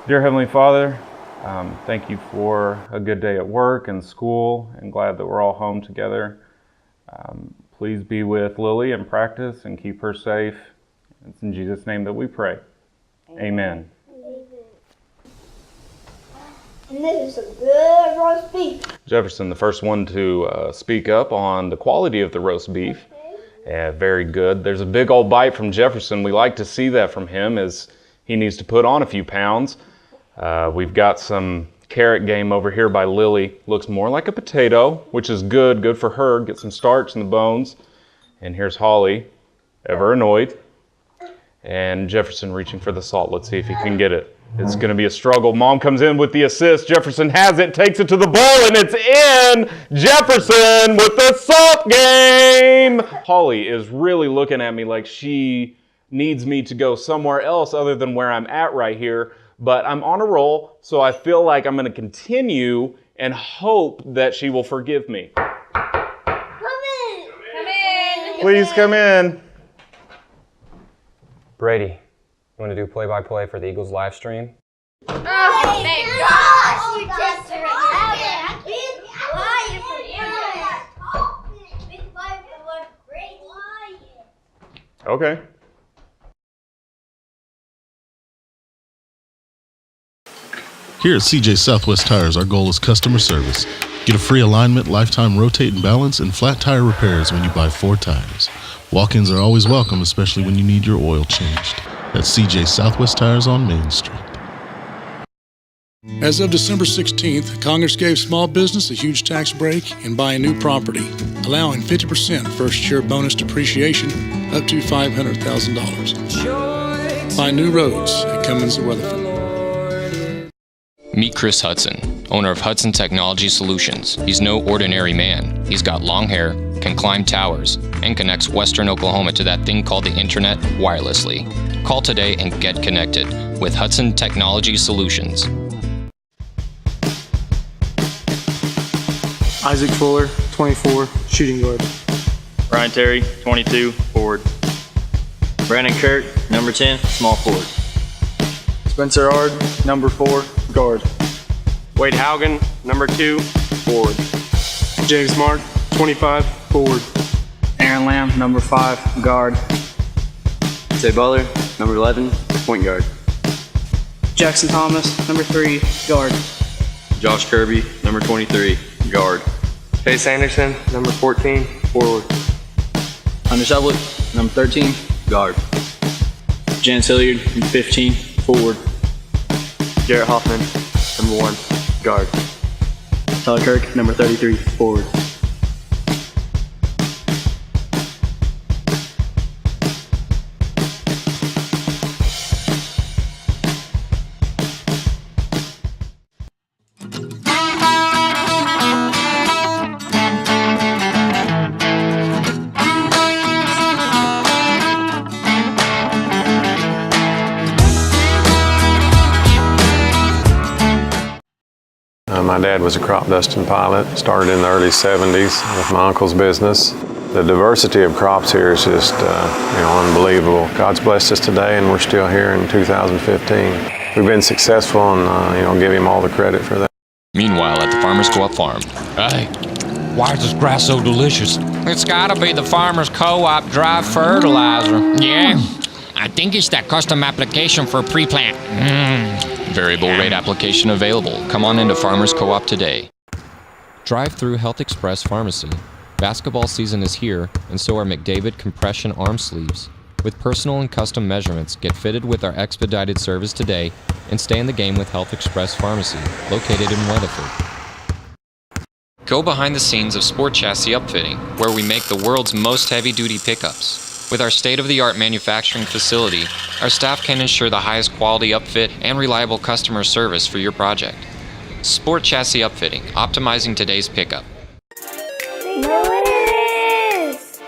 Dear Heavenly Father, thank you for a good day at work and school, and glad that we're all home together. Please be with Lily in practice and keep her safe. It's in Jesus' name that we pray. Amen. And this is a good roast beef. Jefferson, the first one to speak up on the quality of the roast beef. Yeah, very good. There's a big old bite from Jefferson. We like to see that from him, as he needs to put on a few pounds. We've got some carrot game over here by Lily. Looks more like a potato, which is good for her. Get some starch in the bones. And here's Holly, ever annoyed. And Jefferson reaching for the salt. Let's see if he can get it. It's going to be a struggle. Mom comes in with the assist. Jefferson has it, takes it to the bowl, and it's in! Jefferson with the salt game! Holly is really looking at me like she needs me to go somewhere else other than where I'm at right here. But I'm on a roll, so I feel like I'm going to continue and hope that she will forgive me. Come in. Please come in. Brady, you want to do play-by-play for the Eagles live stream? Oh, thank gosh! You just Okay. Here at CJ Southwest Tires, our goal is customer service. Get a free alignment, lifetime rotate and balance, and flat tire repairs when you buy 4 tires. Walk-ins are always welcome, especially when you need your oil changed. That's CJ Southwest Tires on Main Street. As of December 16th, Congress gave small business a huge tax break in buying new property, allowing 50% first-year bonus depreciation up to $500,000. Buy new roads at Cummins of Weatherford. Meet Chris Hudson, owner of Hudson Technology Solutions. He's no ordinary man. He's got long hair, can climb towers, and connects Western Oklahoma to that thing called the internet wirelessly. Call today and get connected with Hudson Technology Solutions. Isaac Fuller, 24, shooting guard. Ryan Terry, 22, forward. Brandon Kirk, number 10, small forward. Spencer Ard, number 4, guard. Wade Haugen, number 2, forward. James Mark, 25, forward. Aaron Lamb, number 5, guard. Say Butler, number 11, point guard. Jackson Thomas, number 3, guard. Josh Kirby, number 23, guard. Chase Anderson, number 14, forward. Hunter Sublett, number 13, Guard. Janice Hilliard, number 15, forward. Garrett Hoffman, number 1, guard. Tyler Kirk, number 33, forward. My dad was a crop dusting pilot, started in the early 70s with my uncle's business. The diversity of crops here is just unbelievable. God's blessed us today and we're still here in 2015. We've been successful and give him all the credit for that. Meanwhile, at the Farmers Co-op farm. Hey, why is this grass so delicious? It's gotta be the Farmers Co-op dry fertilizer. Yeah, I think it's that custom application for pre-plant. Variable rate application available. Come on into Farmers Co-op today. Drive-through Health Express Pharmacy. Basketball season is here, and so are McDavid compression arm sleeves. With personal and custom measurements, get fitted with our expedited service today and stay in the game with Health Express Pharmacy, located in Weatherford. Go behind the scenes of Sport Chassis Upfitting, where we make the world's most heavy-duty pickups. With our state-of-the-art manufacturing facility, our staff can ensure the highest quality upfit and reliable customer service for your project. Sport Chassis Upfitting, optimizing today's pickup. You know what it is.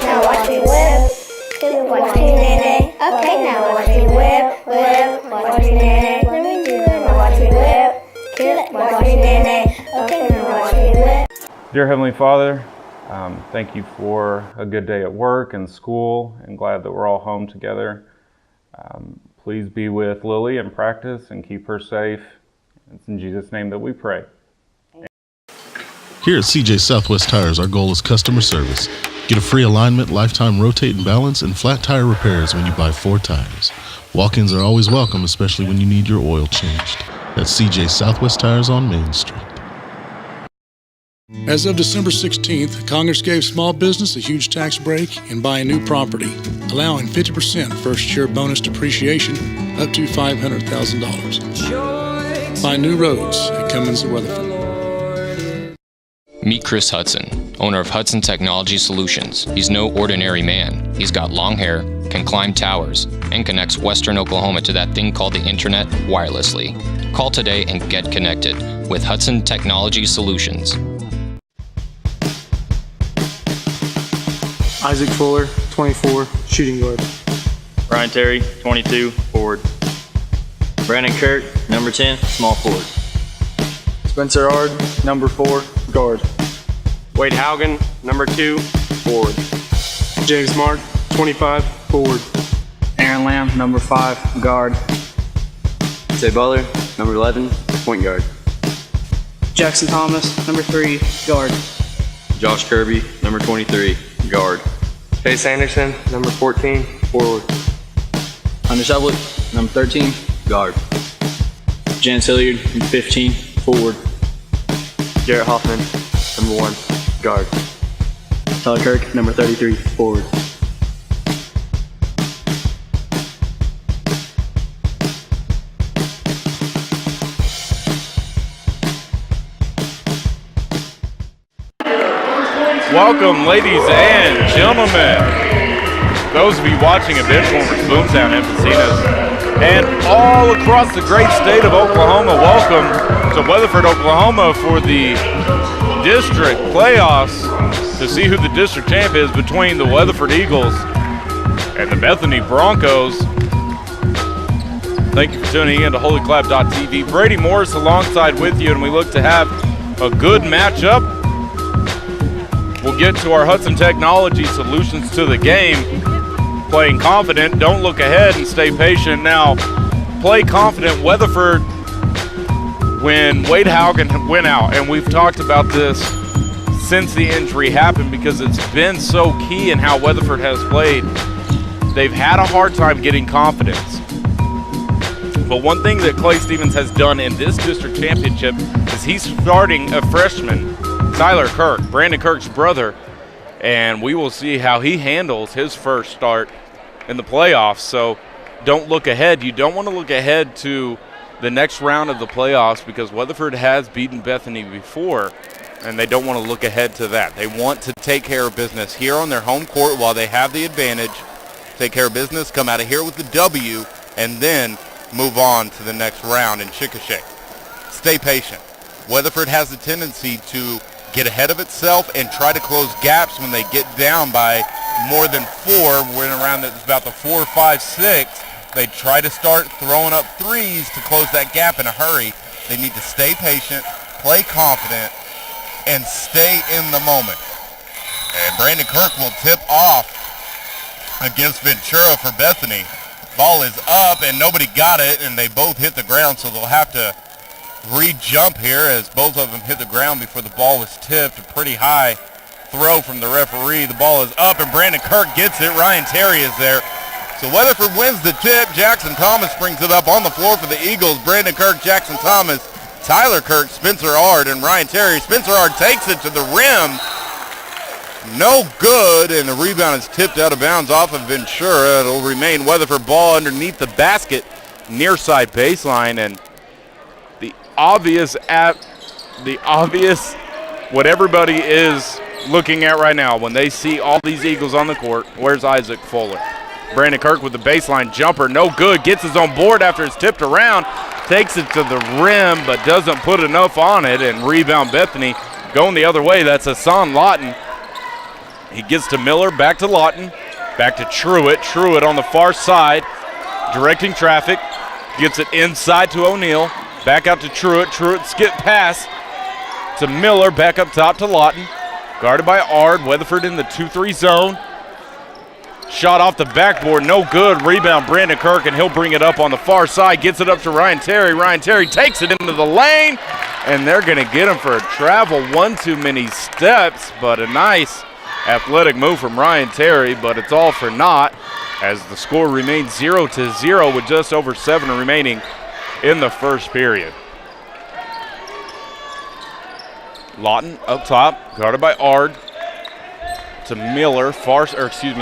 Now watch me whip. Watch me nay. Okay, now watch me whip. Watch me nay. Let me do it. Now watch me whip. Watch me nay. Okay, now watch me whip. Dear Heavenly Father, thank you for a good day at work and school, and glad that we're all home together. Please be with Lily in practice and keep her safe. It's in Jesus' name that we pray. Here at CJ Southwest Tires, our goal is customer service. Get a free alignment, lifetime rotate and balance, and flat tire repairs when you buy 4 tires. Walk-ins are always welcome, especially when you need your oil changed. That's CJ Southwest Tires on Main Street. As of December 16th, Congress gave small business a huge tax break in buying new property, allowing 50% first-year bonus depreciation up to $500,000. Buy new roads at Cummins and Weatherford. Meet Chris Hudson, owner of Hudson Technology Solutions. He's no ordinary man. He's got long hair, can climb towers, and connects Western Oklahoma to that thing called the internet wirelessly. Call today and get connected with Hudson Technology Solutions. Isaac Fuller, 24, shooting guard. Ryan Terry, 22, forward. Brandon Kirk, number 10, small forward. Spencer Ard, number 4, guard. Wade Haugen, number 2, forward. James Mark, 25, forward. Aaron Lamb, number 5, guard. Zay Butler, number 11, point guard. Jackson Thomas, number 3, guard. Josh Kirby, number 23, guard. Chase Anderson, number 14, forward. Hunter Sublett, number 13, Guard. Janice Hilliard, number 15, forward. Garrett Hoffman, number 1, guard. Tyler Kirk, number 33, forward. Welcome, ladies and gentlemen. Those of you watching at Benchwarmers, Boomtown, Encinas, and all across the great state of Oklahoma, welcome to Weatherford, Oklahoma for the district playoffs to see who the district champ is between the Weatherford Eagles and the Bethany Broncos. Thank you for tuning in to HOLYCLAPtv. Brady Morris alongside with you, and we look to have a good matchup. We'll get to our Hudson Technology Solutions to the game. Playing confident, don't look ahead and stay patient. Now, play confident. Weatherford, when Wade Haugen went out, and we've talked about this since the injury happened because it's been so key in how Weatherford has played. They've had a hard time getting confidence. But one thing that Clay Stevens has done in this district championship is he's starting a freshman, Tyler Kirk, Brandon Kirk's brother, and we will see how he handles his first start in the playoffs. So don't look ahead. You don't want to look ahead to the next round of the playoffs because Weatherford has beaten Bethany before, and they don't want to look ahead to that. They want to take care of business here on their home court while they have the advantage, take care of business, come out of here with the W, and then move on to the next round in Chickasha. Stay patient. Weatherford has a tendency to get ahead of itself and try to close gaps when they get down by more than 4. When around about the 4, 5, 6, they try to start throwing up threes to close that gap in a hurry. They need to stay patient, play confident, and stay in the moment. And Brandon Kirk will tip off against Ventura for Bethany. Ball is up and nobody got it, and they both hit the ground, so they'll have to re-jump here as both of them hit the ground before the ball was tipped. A pretty high throw from the referee. The ball is up and Brandon Kirk gets it. Ryan Terry is there. So Weatherford wins the tip. Jackson Thomas brings it up on the floor for the Eagles. Brandon Kirk, Jackson Thomas, Tyler Kirk, Spencer Ard, and Ryan Terry. Spencer Ard takes it to the rim. No good, and the rebound is tipped out of bounds off of Ventura. It'll remain Weatherford ball underneath the basket, near side baseline, and the obvious, what everybody is looking at right now when they see all these Eagles on the court. Where's Isaac Fuller? Brandon Kirk with the baseline jumper, no good. Gets his own board after it's tipped around, takes it to the rim, but doesn't put enough on it, and rebound Bethany going the other way. That's Hassan Lawton. He gets to Miller, back to Lawton, back to Truitt. Truitt on the far side, directing traffic, gets it inside to O'Neal, back out to Truitt. Truitt skip pass to Miller, back up top to Lawton. Guarded by Ard. Weatherford in the 2-3 zone. Shot off the backboard, no good. Rebound, Brandon Kirk, and he'll bring it up on the far side. Gets it up to Ryan Terry. Ryan Terry takes it into the lane, and they're going to get him for a travel. One too many steps, but a nice athletic move from Ryan Terry, but it's all for naught as the score remains 0-0 with just over 7 remaining in the first period. Lawton up top, guarded by Ard. To Miller,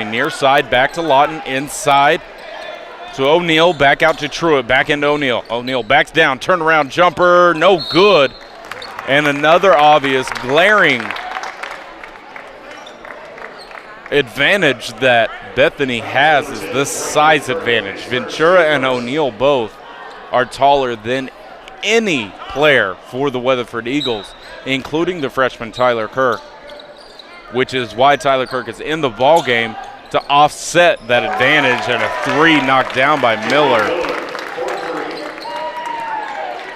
near side, back to Lawton, inside to O'Neal, back out to Truitt, back into O'Neal. O'Neal backs down, turnaround jumper, no good. And another obvious glaring advantage that Bethany has is this size advantage. Ventura and O'Neal both are taller than any player for the Weatherford Eagles, including the freshman Tyler Kirk, which is why Tyler Kirk is in the ball game to offset that advantage, and a 3 knocked down by Miller.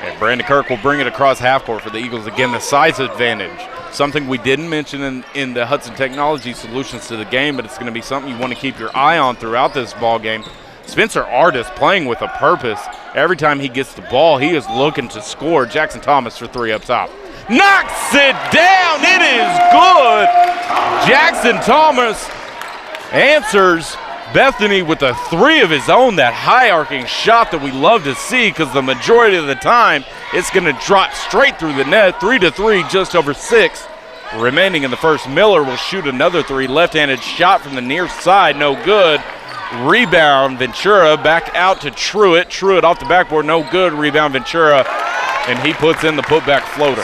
And Brandon Kirk will bring it across half court for the Eagles. Again, the size advantage, something we didn't mention in the Hudson Technology solutions to the game, but it's going to be something you want to keep your eye on throughout this ball game. Spencer Artis playing with a purpose. Every time he gets the ball, he is looking to score. Jackson Thomas for 3 up top. Knocks it down. It is good. Jackson Thomas answers Bethany with a 3 of his own, that high arcing shot that we love to see, because the majority of the time it's going to drop straight through the net. 3-3, just over 6 remaining in the first. Miller will shoot another 3. Left-handed shot from the near side, no good. Rebound, Ventura back out to Truitt. Truitt off the backboard, no good. Rebound, Ventura, and he puts in the putback floater.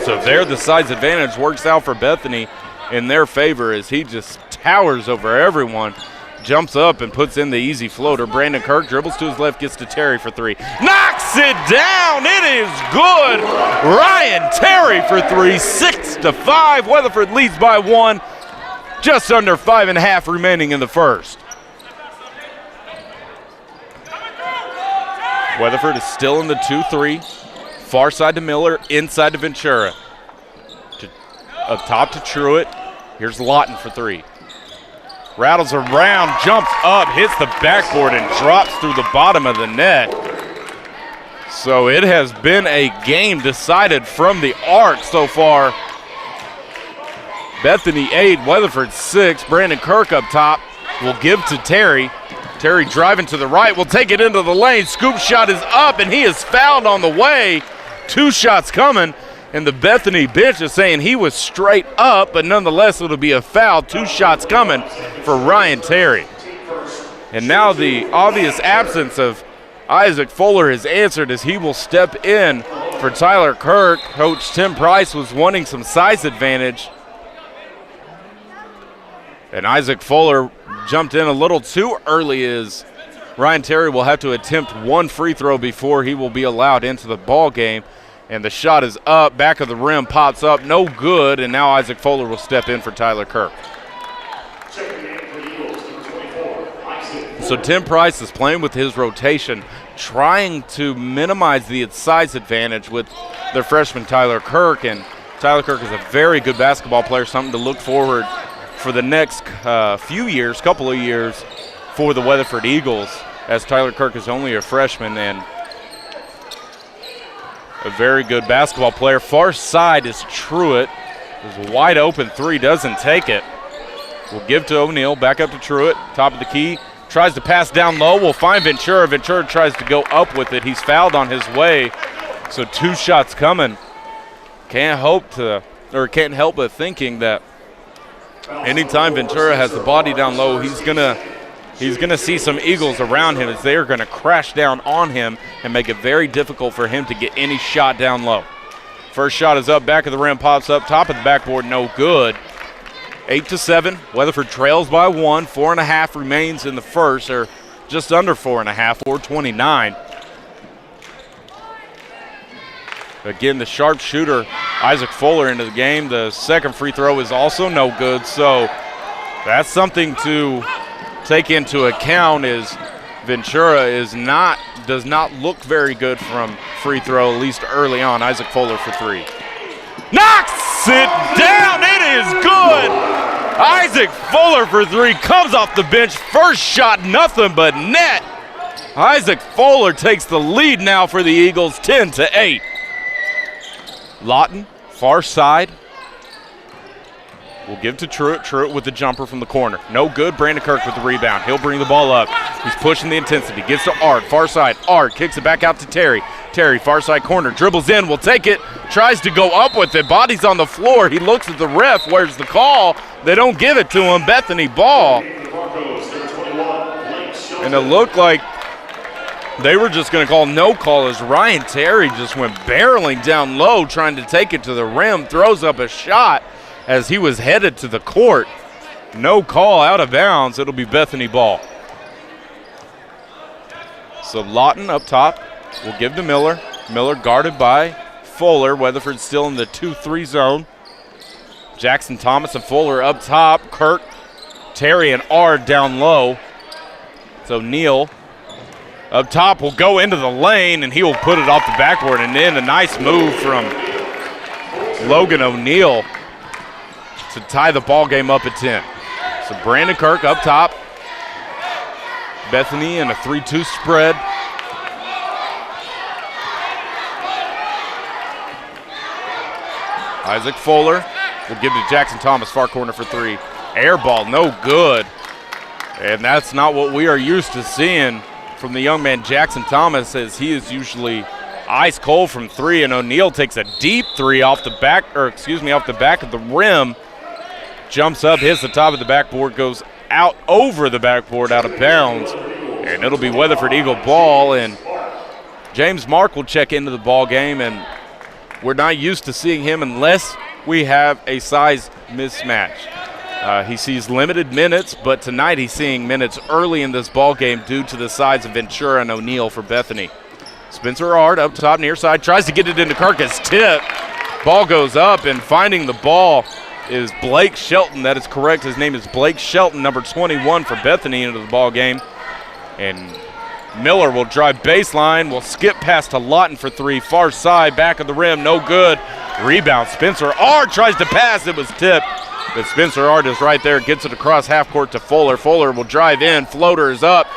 So there the size advantage works out for Bethany in their favor as he just towers over everyone, jumps up and puts in the easy floater. Brandon Kirk dribbles to his left, gets to Terry for 3. Knocks it down. It is good. Ryan Terry for 3, 6-5. Weatherford leads by 1. Just under 5.5 remaining in the first. Weatherford is still in the 2-3. Far side to Miller, inside to Ventura. Up top to Truitt. Here's Lawton for 3. Rattles around, jumps up, hits the backboard, and drops through the bottom of the net. So it has been a game decided from the arc so far. Bethany 8, Weatherford 6. Brandon Kirk up top will give to Terry. Terry driving to the right, will take it into the lane. Scoop shot is up, and he is fouled on the way. 2 shots coming, and the Bethany bench is saying he was straight up, but nonetheless it'll be a foul. 2 shots coming for Ryan Terry. And now the obvious absence of Isaac Fuller is answered as he will step in for Tyler Kirk. Coach Tim Price was wanting some size advantage, and Isaac Fuller jumped in a little too early as Ryan Terry will have to attempt 1 free throw before he will be allowed into the ball game. And the shot is up, back of the rim, pops up, no good, and now Isaac Fuller will step in for Tyler Kirk. So Tim Price is playing with his rotation, trying to minimize the size advantage with their freshman Tyler Kirk, and Tyler Kirk is a very good basketball player, something to look forward for the next couple of years for the Weatherford Eagles, as Tyler Kirk is only a freshman and a very good basketball player. Far side is Truitt. There's a wide open 3, doesn't take it. We'll give to O'Neal, back up to Truitt, top of the key. Tries to pass down low, will find Ventura. Ventura tries to go up with it. He's fouled on his way, so 2 shots coming. Can't help but thinking that anytime Ventura has the body down low, he's gonna see some Eagles around him as they are gonna crash down on him and make it very difficult for him to get any shot down low. First shot is up, back of the rim, pops up, top of the backboard, no good. 8-7, Weatherford trails by 1, 4.5 remains in the first, or just under 4.5, 4:29. Again, the sharpshooter, Isaac Fuller, into the game. The second free throw is also no good, so that's something to take into account. Is Ventura does not look very good from free throw, at least early on. Isaac Fuller for 3. Knocks it down. It is good. Isaac Fuller for three, comes off the bench. First shot, nothing but net. Isaac Fuller takes the lead now for the Eagles, 10-8. Lawton, far side. We'll give to Truitt. Truitt with the jumper from the corner. No good. Brandon Kirk with the rebound. He'll bring the ball up. He's pushing the intensity. Gets to Ard, far side. Ard kicks it back out to Terry. Terry, far side corner. Dribbles in. Will take it. Tries to go up with it. Body's on the floor. He looks at the ref. Where's the call? They don't give it to him. Bethany ball. And it looked like they were just going to call no call as Ryan Terry just went barreling down low trying to take it to the rim. Throws up a shot as he was headed to the court. No call, out of bounds. It'll be Bethany ball. So Lawton up top will give to Miller. Miller guarded by Fuller. Weatherford still in the 2-3 zone. Jackson Thomas and Fuller up top. Kirk, Terry, and Ard down low. So Neal up top will go into the lane, and he will put it off the backboard. And then a nice move from Logan O'Neal to tie the ball game up at 10. So Brandon Kirk up top. Bethany in a 3-2 spread. Isaac Fuller will give to Jackson Thomas, far corner for three. Air ball, no good. And that's not what we are used to seeing from the young man Jackson Thomas, as he is usually ice cold from three, and O'Neal takes a deep three off the back of the rim. Jumps up, hits the top of the backboard, goes out over the backboard, out of bounds, and it'll be Weatherford Eagle ball. And James Mark will check into the ball game, and we're not used to seeing him unless we have a size mismatch. He sees limited minutes, but tonight he's seeing minutes early in this ball game due to the size of Ventura and O'Neal for Bethany. Spencer Ard up top near side, tries to get it into Kirkus. Tip. Ball goes up, and finding the ball is Blake Shelton. That is correct. His name is Blake Shelton, number 21 for Bethany into the ball game. And Miller will drive baseline, will skip past to Lawton for three. Far side, back of the rim, no good. Rebound, Spencer Ard tries to pass. It was tipped. But Spencer Ard is right there, gets it across half court to Fuller. Fuller will drive in, floater is up,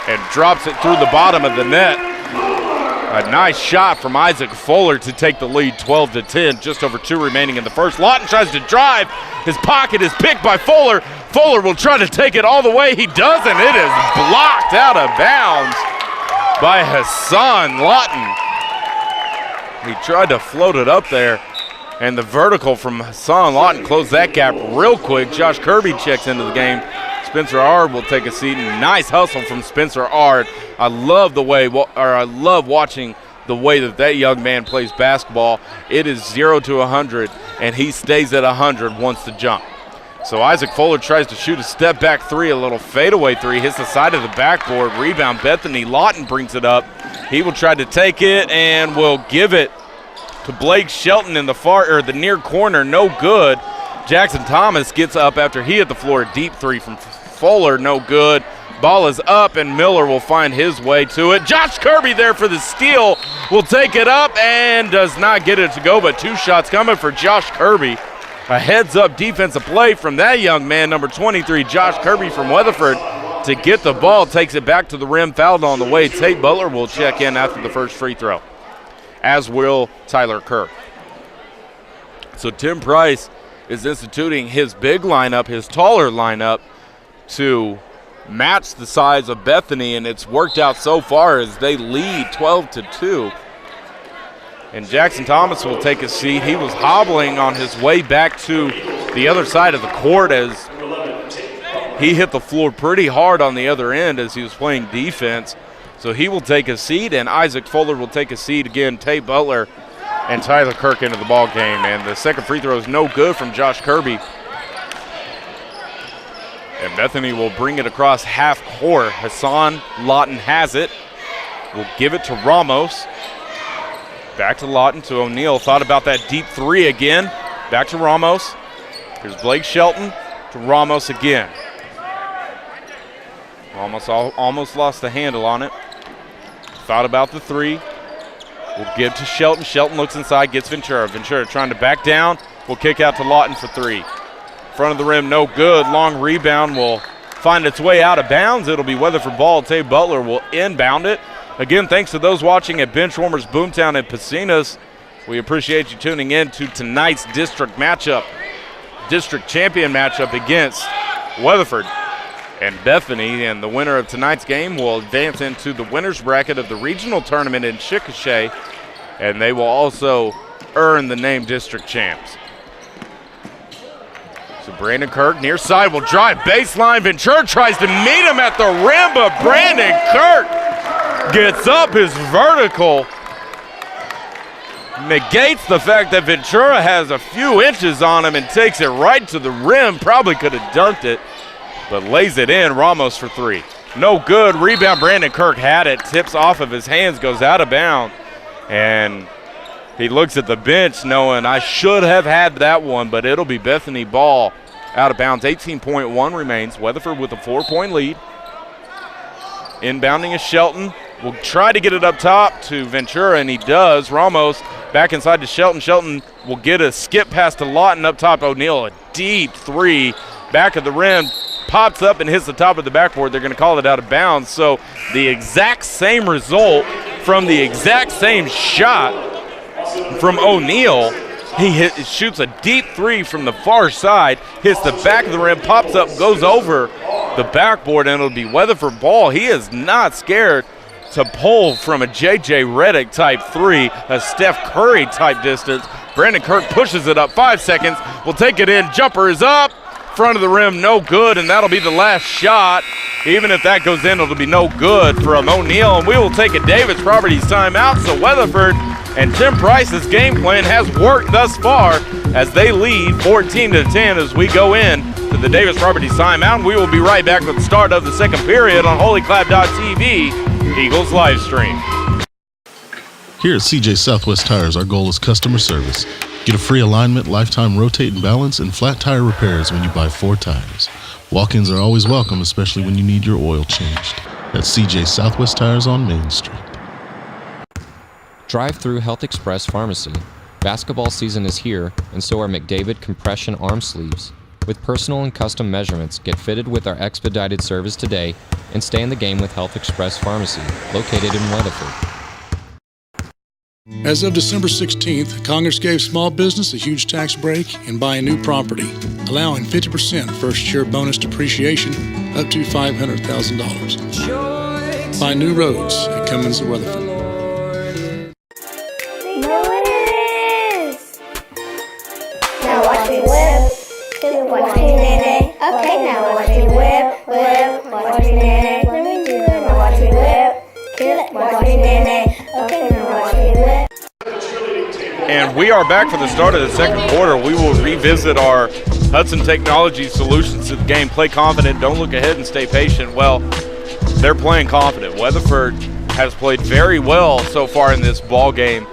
and drops it through the bottom of the net. A nice shot from Isaac Fuller to take the lead 12-10, just over 2 remaining in the first. Lawton tries to drive. His pocket is picked by Fuller. Fuller will try to take it all the way. He doesn't. It is blocked out of bounds by Hassan Lawton. He tried to float it up there, and the vertical from Hassan Lawton closed that gap real quick. Josh Kirby checks into the game. Spencer Ard will take a seat. Nice hustle from Spencer Ard. I love watching the way that young man plays basketball. It is 0 to 100, and he stays at 100 once to jump. So Isaac Fuller tries to shoot a step back three, a little fadeaway three, hits the side of the backboard. Rebound, Bethany. Lawton brings it up. He will try to take it and will give it to Blake Shelton in the near corner. No good. Jackson Thomas gets up after he hit the floor. Deep three from Fuller, no good. Ball is up, and Miller will find his way to it. Josh Kirby there for the steal. Will take it up and does not get it to go, but 2 shots coming for Josh Kirby. A heads-up defensive play from that young man, number 23, Josh Kirby from Weatherford, to get the ball. Takes it back to the rim, fouled on the way. Tate Butler will check in after the first free throw, as will Tyler Kirk. So Tim Price is instituting his big lineup, his taller lineup, to match the size of Bethany, and it's worked out so far as they lead 12-2. And Jackson Thomas will take a seat. He was hobbling on his way back to the other side of the court as he hit the floor pretty hard on the other end as he was playing defense. So he will take a seat, and Isaac Fuller will take a seat again. Tate Butler and Tyler Kirk into the ball game. And the second free throw is no good from Josh Kirby. And Bethany will bring it across half court. Hassan Lawton has it. Will give it to Ramos. Back to Lawton, to O'Neal. Thought about that deep three again. Back to Ramos. Here's Blake Shelton to Ramos again. Almost lost the handle on it. Thought about the three. Will give to Shelton. Shelton looks inside, gets Ventura. Ventura trying to back down. Will kick out to Lawton for three. Front of the rim, no good. Long rebound will find its way out of bounds. It'll be Weatherford ball. Tay Butler will inbound it. Again, thanks to those watching at Benchwarmers, Boomtown, and Pacina's. We appreciate you tuning in to tonight's district champion matchup against Weatherford and Bethany. And the winner of tonight's game will advance into the winner's bracket of the regional tournament in Chickasha, and they will also earn the name district champs. So Brandon Kirk near side will drive baseline. Ventura tries to meet him at the rim, but Brandon Kirk gets up his vertical. Negates the fact that Ventura has a few inches on him and takes it right to the rim. Probably could have dunked it, but lays it in. Ramos for three. No good. Rebound. Brandon Kirk had it. Tips off of his hands, goes out of bounds. And he looks at the bench knowing I should have had that one, but it'll be Bethany ball out of bounds. 18.1 remains. Weatherford with a 4-point lead. Inbounding is Shelton. Will try to get it up top to Ventura, and he does. Ramos back inside to Shelton. Shelton will get a skip past to Lawton up top. O'Neal, a deep three. Back of the rim. Pops up and hits the top of the backboard. They're going to call it out of bounds. So the exact same result from the exact same shot from O'Neal. He shoots a deep three from the far side, hits the back of the rim, pops up, goes over the backboard, and it'll be Weatherford ball. He is not scared to pull from a J.J. Redick type three, a Steph Curry type distance. Brandon Kirk pushes it up. 5 seconds. Will take it in. Jumper is up. Front of the rim, no good, and that'll be the last shot. Even if that goes in, it'll be no good from O'Neal, and we will take a Davis Properties timeout. So Weatherford and Tim Price's game plan has worked thus far as they lead 14-10 as we go in to the Davis Properties timeout. We will be right back with the start of the second period on HOLYCLAPtv, Eagles live stream. Here at CJ Southwest Tires, our goal is customer service. Get a free alignment, lifetime rotate and balance, and flat tire repairs when you buy 4 tires. Walk-ins are always welcome, especially when you need your oil changed. That's CJ Southwest Tires on Main Street. Drive through Health Express Pharmacy. Basketball season is here, and so are McDavid compression arm sleeves. With personal and custom measurements, get fitted with our expedited service today and stay in the game with Health Express Pharmacy, located in Weatherford. As of December 16th, Congress gave small business a huge tax break in buying new property, allowing 50% first-year bonus depreciation up to $500,000. Buy new roads at Cummins of Weatherford. Know what it is? Now watch me whip. Watch me nay. Okay, now watch me whip. Watch me nay. Let me do it. Now watch me whip. Watch me nay. Okay, now watch me whip. And we are back for the start of the second quarter. We will revisit our Hudson Technology solutions to the game. Play confident, don't look ahead, and stay patient. Well, they're playing confident. Weatherford has played very well so far in this ball game,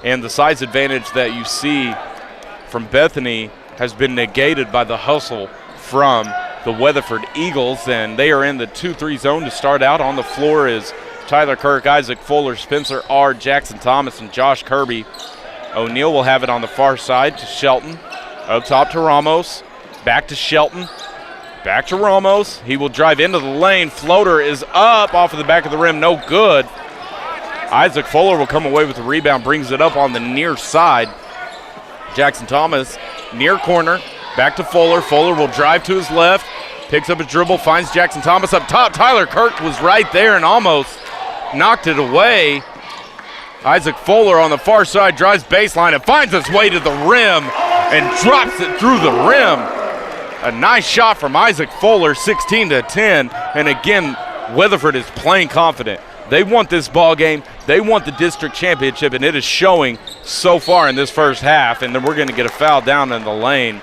and the size advantage that you see from Bethany has been negated by the hustle from the Weatherford Eagles, and they are in the 2-3 zone to start out. On the floor is Tyler Kirk, Isaac Fuller, Spencer R., Jackson Thomas, and Josh Kirby. O'Neal will have it on the far side to Shelton. Up top to Ramos. Back to Shelton. Back to Ramos. He will drive into the lane. Floater is up off of the back of the rim. No good. Isaac Fuller will come away with the rebound. Brings it up on the near side. Jackson Thomas near corner. Back to Fuller. Fuller will drive to his left. Picks up a dribble. Finds Jackson Thomas up top. Tyler Kirk was right there and almost knocked it away. Isaac Fuller on the far side drives baseline and finds its way to the rim and drops it through the rim. A nice shot from Isaac Fuller, 16-10. And again, Weatherford is playing confident. They want this ball game. They want the district championship, and it is showing so far in this first half. And then we're going to get a foul down in the lane.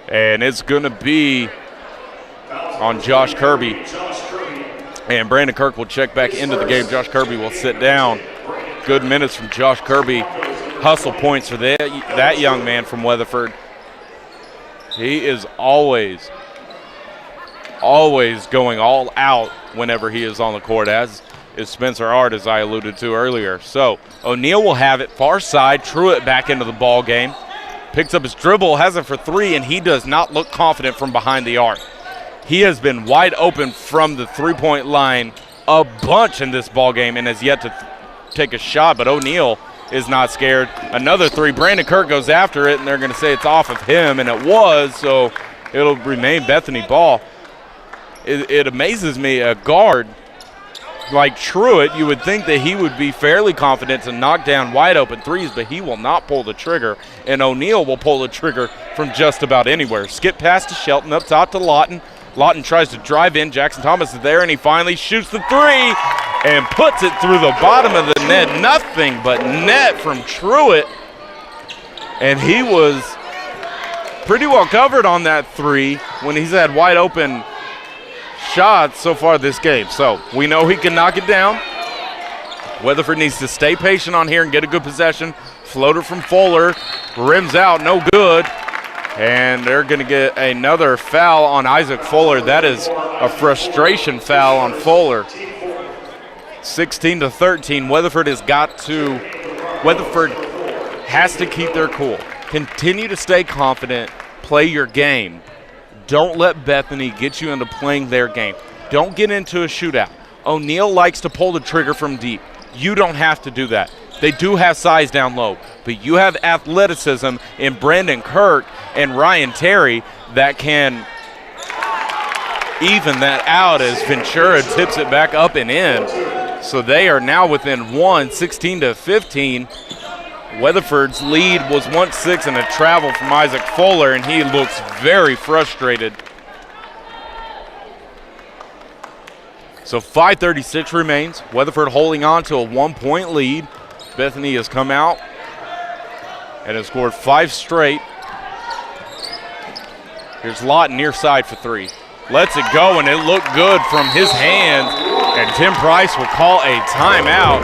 And it's going to be on Josh Kirby. And Brandon Kirk will check back into the game. Josh Kirby will sit down. Good minutes from Josh Kirby. Hustle points for that young man from Weatherford. He is always going all out whenever he is on the court, as is Spencer Ard, as I alluded to earlier. So O'Neal will have it far side. Truitt back into the ball game. Picks up his dribble, has it for three, and he does not look confident from behind the arc. He has been wide open from the three-point line a bunch in this ball game and has yet to take a shot, but O'Neal is not scared. Another three. Brandon Kirk goes after it, and they're going to say it's off of him, and it was, so it'll remain Bethany ball. It amazes me, a guard like Truitt, you would think that he would be fairly confident to knock down wide open threes, but he will not pull the trigger, and O'Neal will pull the trigger from just about anywhere. Skip pass to Shelton, up top to Lawton. Lawton tries to drive in. Jackson Thomas is there, and he finally shoots the three and puts it through the bottom of the net. Nothing but net from Truitt, and he was pretty well covered on that three when he's had wide open shots so far this game. So we know he can knock it down. Weatherford needs to stay patient on here and get a good possession. Floater from Fuller, rims out, no good. And they're going to get another foul on Isaac Fuller. That is a frustration foul on Fuller. 16-13. Weatherford has to keep their cool. Continue to stay confident. Play your game. Don't let Bethany get you into playing their game. Don't get into a shootout. O'Neal likes to pull the trigger from deep. You don't have to do that. They do have size down low, but you have athleticism in Brandon Kirk and Ryan Terry that can even that out as Ventura tips it back up and in. So they are now within one, 16-15. Weatherford's lead was 1-6 and a travel from Isaac Fuller, and he looks very frustrated. So 5:36 remains. Weatherford holding on to a 1-point lead. Bethany has come out and has scored 5 straight. Here's Lawton near side for three. Lets it go, and it looked good from his hands, and Tim Price will call a timeout.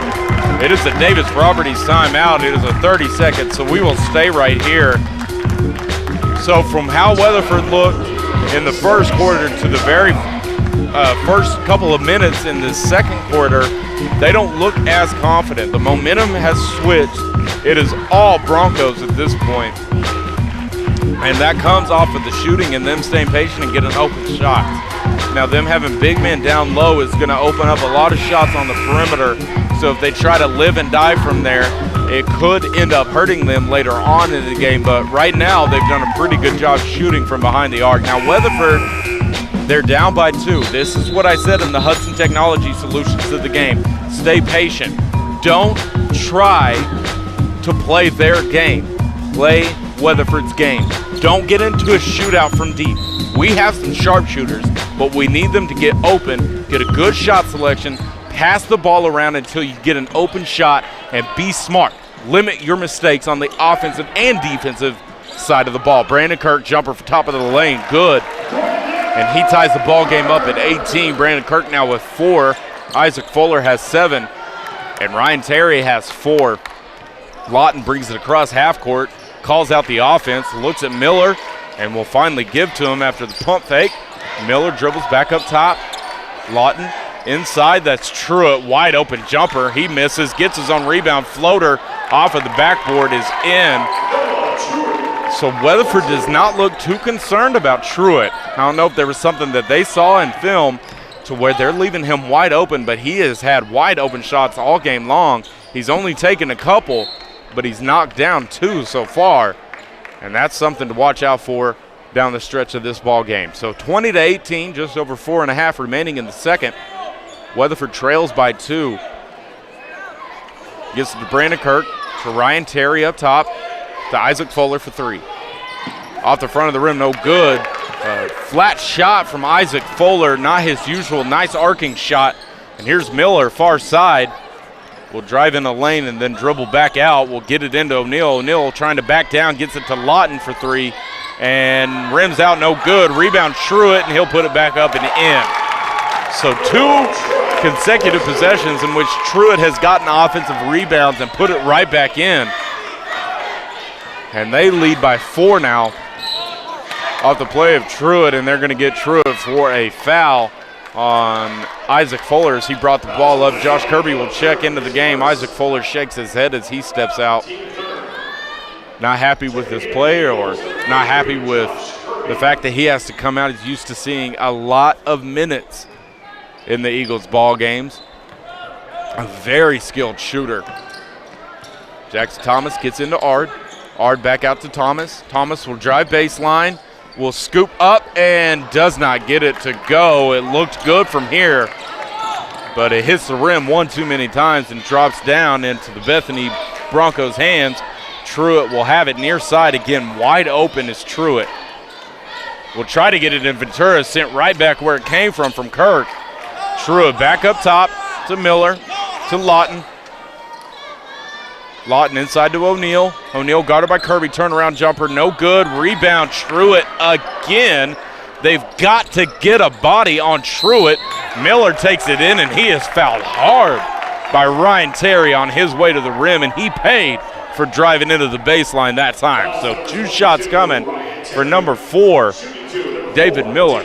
It is the Davis Properties timeout. It is a 30-second, so we will stay right here. So from how Weatherford looked in the first quarter to the very first couple of minutes in the second quarter, they don't look as confident. The momentum has switched. It is all Broncos at this point. And that comes off of the shooting and them staying patient and getting open shots. Now, them having big men down low is going to open up a lot of shots on the perimeter. So if they try to live and die from there, it could end up hurting them later on in the game. But right now, they've done a pretty good job shooting from behind the arc. Now, Weatherford, they're down by 2. This is what I said in the Hudson Technology Solutions to the game. Stay patient. Don't try to play their game. Play Weatherford's game. Don't get into a shootout from deep. We have some sharpshooters, but we need them to get open, get a good shot selection, pass the ball around until you get an open shot, and be smart. Limit your mistakes on the offensive and defensive side of the ball. Brandon Kirk, jumper for top of the lane, good. And he ties the ball game up at 18. Brandon Kirk now with 4. Isaac Fuller has 7. And Ryan Terry has 4. Lawton brings it across half court, calls out the offense, looks at Miller, and will finally give to him after the pump fake. Miller dribbles back up top. Lawton inside, that's Truitt, wide open jumper. He misses, gets his own rebound. Floater off of the backboard is in. So Weatherford does not look too concerned about Truitt. I don't know if there was something that they saw in film to where they're leaving him wide open, but he has had wide open shots all game long. He's only taken a couple, but he's knocked down 2 so far, and that's something to watch out for down the stretch of this ball game. So 20-18, just over 4.5 remaining in the second. Weatherford trails by 2. Gets it to Brandon Kirk, to Ryan Terry up top, to Isaac Fuller for 3. Off the front of the rim, no good. Flat shot from Isaac Fuller, not his usual nice arcing shot. And here's Miller, far side. Will drive in the lane and then dribble back out. Will get it into O'Neal. O'Neal trying to back down, gets it to Lawton for 3. And rims out, no good. Rebound Truitt, and he'll put it back up and in. So 2 consecutive possessions in which Truitt has gotten offensive rebounds and put it right back in. And they lead by 4 now off the play of Truitt, and they're going to get Truitt for a foul. on Isaac Fuller as he brought the ball up. Josh Kirby will check into the game. Isaac Fuller shakes his head as he steps out. Not happy with this play or not happy with the fact that he has to come out. He's used to seeing a lot of minutes in the Eagles ball games. A very skilled shooter. Jackson Thomas gets into Ard. Ard back out to Thomas. Thomas will drive baseline, will scoop up and does not get it to go. It looked good from here, but it hits the rim one too many times and drops down into the Bethany Broncos' hands. Truitt will have it near side again. Wide open is Truitt. Will try to get it in Ventura, sent right back where it came from Kirk. Truitt back up top to Miller, to Lawton. Lawton inside to O'Neal. O'Neal guarded by Kirby. Turnaround jumper, no good. Rebound, Truitt again. They've got to get a body on Truitt. Miller takes it in, and he is fouled hard by Ryan Terry on his way to the rim, and he paid for driving into the baseline that time. So 2 shots coming for number 4, David Miller.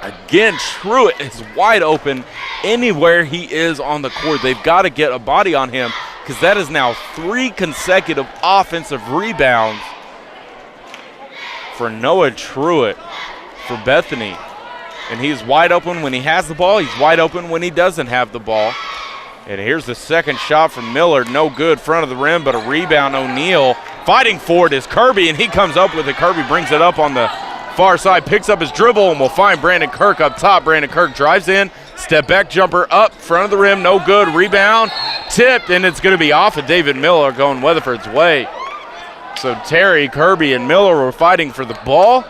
Again, Truitt is wide open anywhere he is on the court. They've got to get a body on him because that is now 3 consecutive offensive rebounds for Noah Truitt for Bethany. And he's wide open when he has the ball. He's wide open when he doesn't have the ball. And here's the second shot from Miller. No good, front of the rim, but a rebound. O'Neal fighting for it is Kirby, and he comes up with it. Kirby brings it up on the far side, picks up his dribble, and will find Brandon Kirk up top. Brandon Kirk drives in, step back jumper up, front of the rim, no good. Rebound, tipped, and it's going to be off of David Miller going Weatherford's way. So Terry, Kirby, and Miller were fighting for the ball.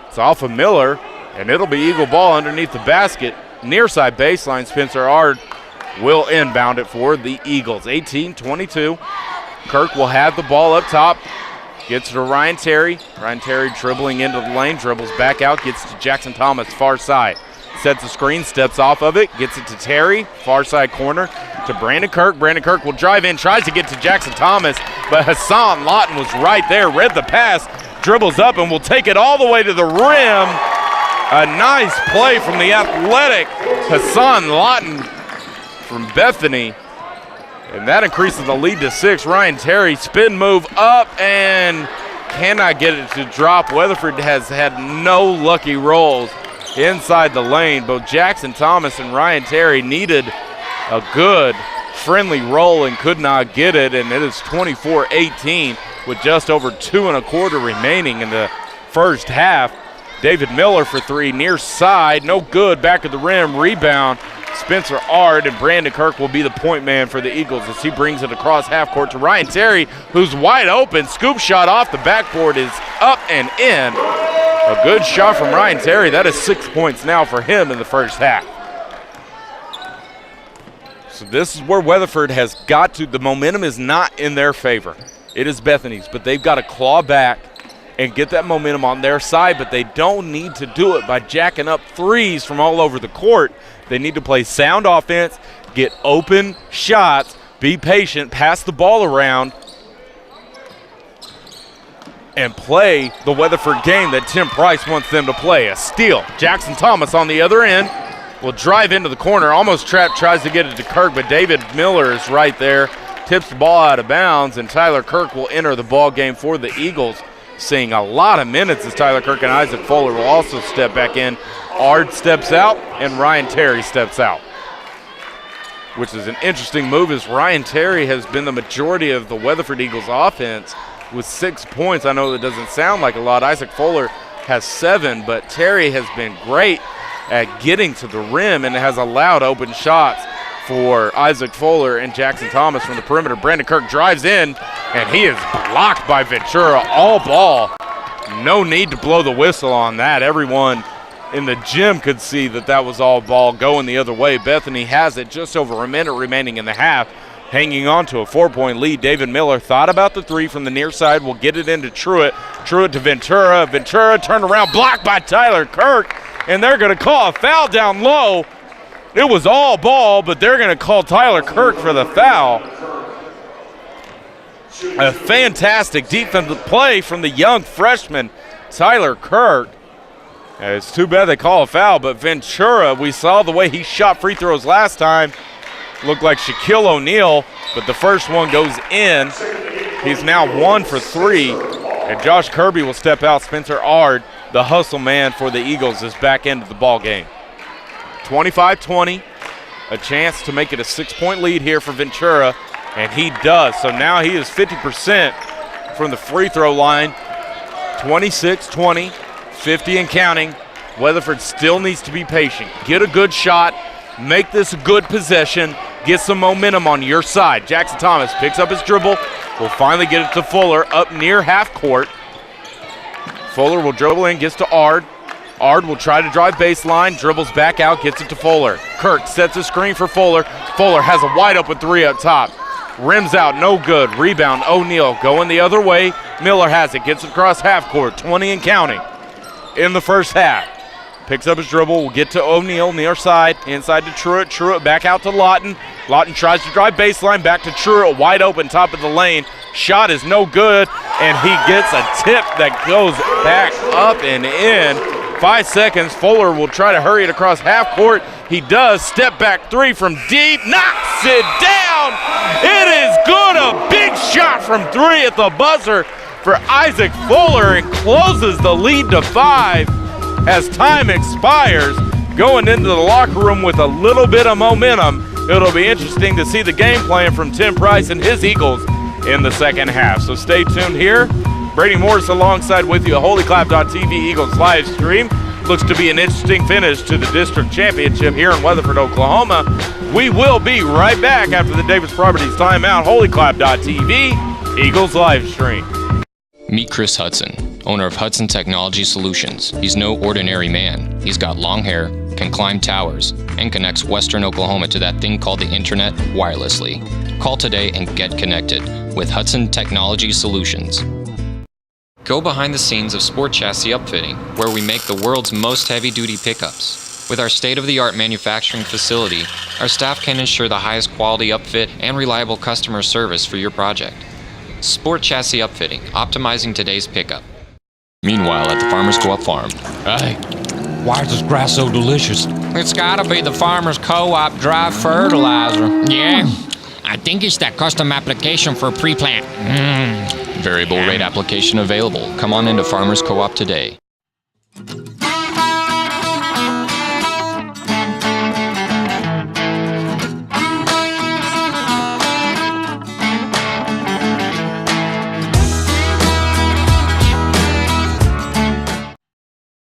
It's off of Miller, and it'll be Eagle ball underneath the basket. Near side baseline, Spencer Ard will inbound it for the Eagles. 18-22. Kirk will have the ball up top. Gets to Ryan Terry. Ryan Terry dribbling into the lane, dribbles back out, gets to Jackson Thomas, far side. Sets a screen, steps off of it, gets it to Terry, far side corner, to Brandon Kirk. Brandon Kirk will drive in, tries to get to Jackson Thomas, but Hassan Lawton was right there, read the pass, dribbles up, and will take it all the way to the rim. A nice play from the athletic Hassan Lawton from Bethany. And that increases the lead to 6. Ryan Terry, spin move up and cannot get it to drop. Weatherford has had no lucky rolls inside the lane. Both Jackson Thomas and Ryan Terry needed a good friendly roll and could not get it. And it is 24-18 with just over 2 1/4 remaining in the first half. David Miller for 3, near side, no good, back of the rim, rebound. Spencer Ard, and Brandon Kirk will be the point man for the Eagles as he brings it across half court to Ryan Terry, who's wide open. Scoop shot off the backboard is up and in. A good shot from Ryan Terry. That is 6 points now for him in the first half. So this is where Weatherford has got to. The momentum is not in their favor. It is Bethany's, but they've got to claw back and get that momentum on their side, but they don't need to do it by jacking up threes from all over the court. They need to play sound offense, get open shots, be patient, pass the ball around, and play the Weatherford game that Tim Price wants them to play. A steal. Jackson Thomas on the other end will drive into the corner, almost trapped, tries to get it to Kirk, but David Miller is right there, tips the ball out of bounds, and Tyler Kirk will enter the ball game for the Eagles, seeing a lot of minutes as Tyler Kirk and Isaac Fuller will also step back in. Ard steps out, and Ryan Terry steps out, which is an interesting move as Ryan Terry has been the majority of the Weatherford Eagles offense with 6 points. I know that doesn't sound like a lot. Isaac Fuller has 7, but Terry has been great at getting to the rim and has allowed open shots for Isaac Fuller and Jackson Thomas from the perimeter. Brandon Kirk drives in, and he is blocked by Ventura. All ball. No need to blow the whistle on that. Everyone in the gym could see that that was all ball going the other way. Bethany has it, just over a minute remaining in the half, hanging on to a 4-point lead. David Miller thought about the 3 from the near side, will get it into Truitt. Truitt to Ventura. Ventura turned around, blocked by Tyler Kirk, and they're going to call a foul down low. It was all ball, but they're going to call Tyler Kirk for the foul. A fantastic defensive play from the young freshman, Tyler Kirk. It's too bad they call a foul, but Ventura, we saw the way he shot free throws last time. Looked like Shaquille O'Neal, but the first one goes in. He's now 1 for 3, and Josh Kirby will step out. Spencer Ard, the hustle man for the Eagles, is back into the ball game. 25-20, a chance to make it a 6-point lead here for Ventura, and he does. So now he is 50% from the free throw line. 26-20, 50 and counting. Weatherford still needs to be patient. Get a good shot, make this a good possession, get some momentum on your side. Jackson Thomas picks up his dribble, will finally get it to Fuller up near half court. Fuller will dribble in, gets to Ard. Ard will try to drive baseline, dribbles back out, gets it to Fuller. Kirk sets a screen for Fuller. Fuller has a wide open three up top. Rims out, no good. Rebound, O'Neal going the other way. Miller has it, gets it across half court, 20 and counting in the first half. Picks up his dribble, will get to O'Neal near side, inside to Truitt. Truitt back out to Lawton. Lawton tries to drive baseline, back to Truitt, wide open, top of the lane. Shot is no good, and he gets a tip that goes back up and in. 5 seconds, Fuller will try to hurry it across half court. He does, step back three from deep, knocks it down. It is good, a big shot from three at the buzzer for Isaac Fuller, and closes the lead to 5 as time expires. Going into the locker room with a little bit of momentum. It'll be interesting to see the game plan from Tim Price and his Eagles in the second half. So stay tuned here. Brady Morris alongside with you at HOLYCLAPtv Eagles live stream. Looks to be an interesting finish to the district championship here in Weatherford, Oklahoma. We will be right back after the Davis Properties timeout. HOLYCLAP.tv Eagles live stream. Meet Chris Hudson, owner of Hudson Technology Solutions. He's no ordinary man. He's got long hair, can climb towers, and connects Western Oklahoma to that thing called the internet wirelessly. Call today and get connected with Hudson Technology Solutions. Go behind the scenes of Sport Chassis Upfitting, where we make the world's most heavy-duty pickups. With our state-of-the-art manufacturing facility, our staff can ensure the highest quality upfit and reliable customer service for your project. Sport Chassis Upfitting, optimizing today's pickup. Meanwhile, at the Farmers Co-op farm. Hey, why is this grass so delicious? It's gotta be the Farmers Co-op dry fertilizer. Yeah, I think it's that custom application for pre-plant. Variable rate application available. Come on into Farmers Co-op today.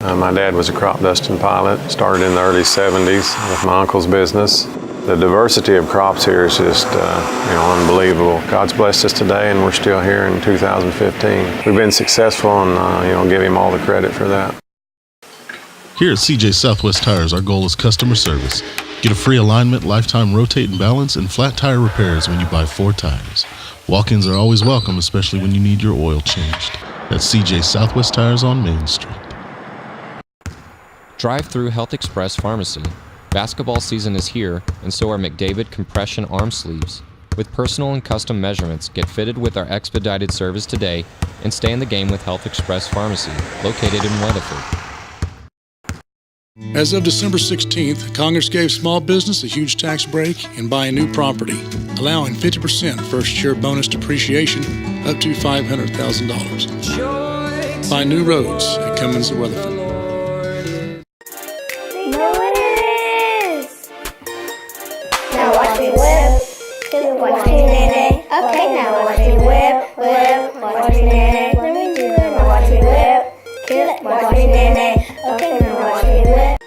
My dad was a crop dusting pilot, started in the early 70s with my uncle's business. The diversity of crops here is just unbelievable. God's blessed us today, and we're still here in 2015. We've been successful, and give him all the credit for that. Here at CJ Southwest Tires, our goal is customer service. Get a free alignment, lifetime rotate and balance, and flat tire repairs when you buy 4 tires. Walk-ins are always welcome, especially when you need your oil changed. That's CJ Southwest Tires on Main Street. Drive through Health Express Pharmacy. Basketball season is here, and so are McDavid compression arm sleeves. With personal and custom measurements, get fitted with our expedited service today and stay in the game with Health Express Pharmacy, located in Weatherford. As of December 16th, Congress gave small business a huge tax break in buying new property, allowing 50% first-year bonus depreciation up to $500,000. Buy new roads at Cummins of Weatherford. Know what it is. Now watch me whip. Watch me nay. Okay, now watch me whip. Watch me nay. Let me do it. Now watch me whip. Watch me nay. Okay, now watch me whip.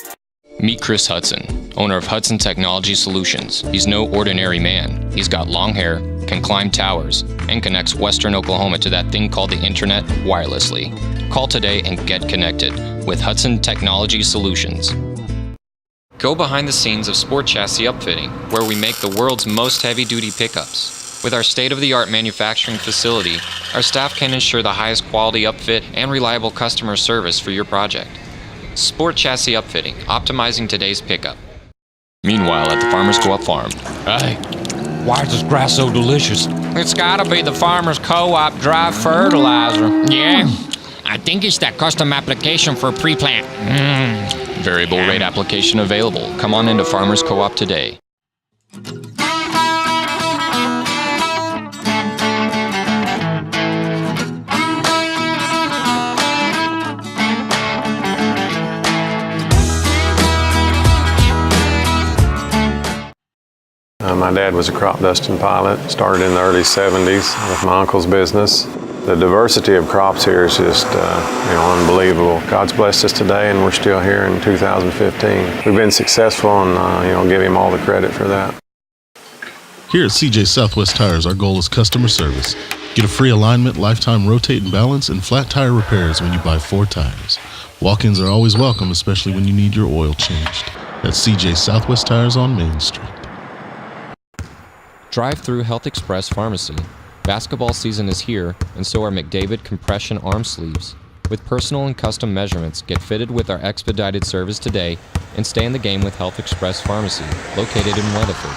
Meet Chris Hudson, owner of Hudson Technology Solutions. He's no ordinary man. He's got long hair, can climb towers, and connects Western Oklahoma to that thing called the internet wirelessly. Call today and get connected with Hudson Technology Solutions. Go behind the scenes of Sport Chassis Upfitting, where we make the world's most heavy-duty pickups. With our state-of-the-art manufacturing facility, our staff can ensure the highest quality upfit and reliable customer service for your project. Sport Chassis Upfitting, optimizing today's pickup. Meanwhile, at the Farmers Co-op farm. Hey, why is this grass so delicious? It's gotta be the Farmers Co-op dry fertilizer. Yeah, I think it's that custom application for pre-plant. Variable rate application available. Come on into Farmers Co-op today. My dad was a crop dusting pilot, started in the early 70s with my uncle's business. The diversity of crops here is just unbelievable. God's blessed us today and we're still here in 2015. We've been successful and give him all the credit for that. Here at CJ Southwest Tires, our goal is customer service. Get a free alignment, lifetime rotate and balance, and flat tire repairs when you buy 4 tires. Walk-ins are always welcome, especially when you need your oil changed. That's CJ Southwest Tires on Main Street. Drive-through Health Express Pharmacy. Basketball season is here, and so are McDavid compression arm sleeves. With personal and custom measurements, get fitted with our expedited service today and stay in the game with Health Express Pharmacy, located in Weatherford.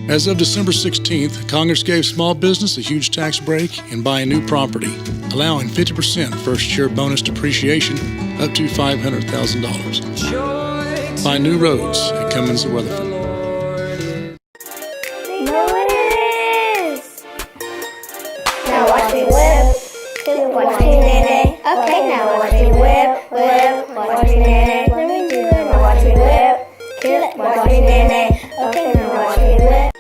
As of December 16th, Congress gave small business a huge tax break in buying new property, allowing 50% first-year bonus depreciation up to $500,000. Buy new roads at Cummins of Weatherford. Know what it is. Now watch me whip. Watch me nay. Okay, now watch me whip. Watch me nay. Let me do it. Now watch me whip. Watch me nay. Okay, now watch me whip.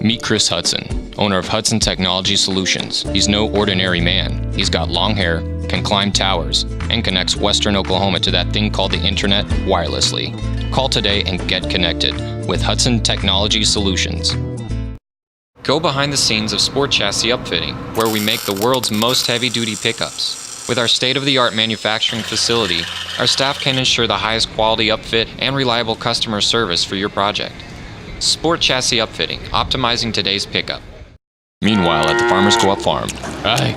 Meet Chris Hudson, owner of Hudson Technology Solutions. He's no ordinary man. He's got long hair, can climb towers, and connects Western Oklahoma to that thing called the internet wirelessly. Call today and get connected with Hudson Technology Solutions. Go behind the scenes of Sport Chassis Upfitting, where we make the world's most heavy-duty pickups. With our state-of-the-art manufacturing facility, our staff can ensure the highest quality upfit and reliable customer service for your project. Sport Chassis Upfitting, optimizing today's pickup. Meanwhile, at the Farmers Co-op farm. Hey,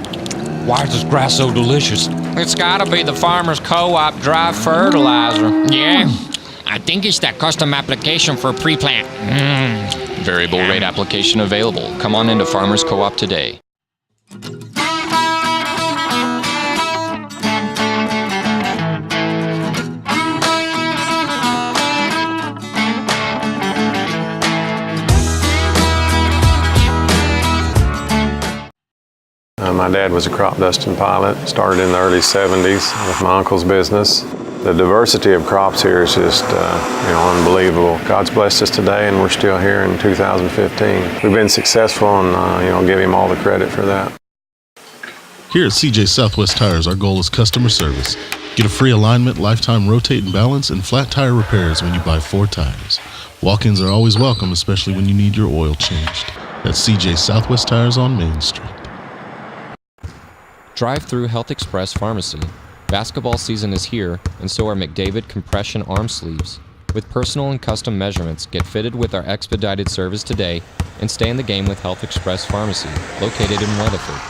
why is this grass so delicious? It's gotta be the Farmers Co-op dry fertilizer. Yeah, I think it's that custom application for pre-plant. Variable rate application available. Come on into Farmers Co-op today. My dad was a crop dusting pilot, started in the early 70s with my uncle's business. The diversity of crops here is just unbelievable. God's blessed us today and we're still here in 2015. We've been successful and give him all the credit for that. Here at CJ Southwest Tires, our goal is customer service. Get a free alignment, lifetime rotate and balance, and flat tire repairs when you buy 4 tires. Walk-ins are always welcome, especially when you need your oil changed. That's CJ Southwest Tires on Main Street. Drive-through Health Express Pharmacy. Basketball season is here, and so are McDavid compression arm sleeves. With personal and custom measurements, get fitted with our expedited service today and stay in the game with Health Express Pharmacy, located in Weatherford.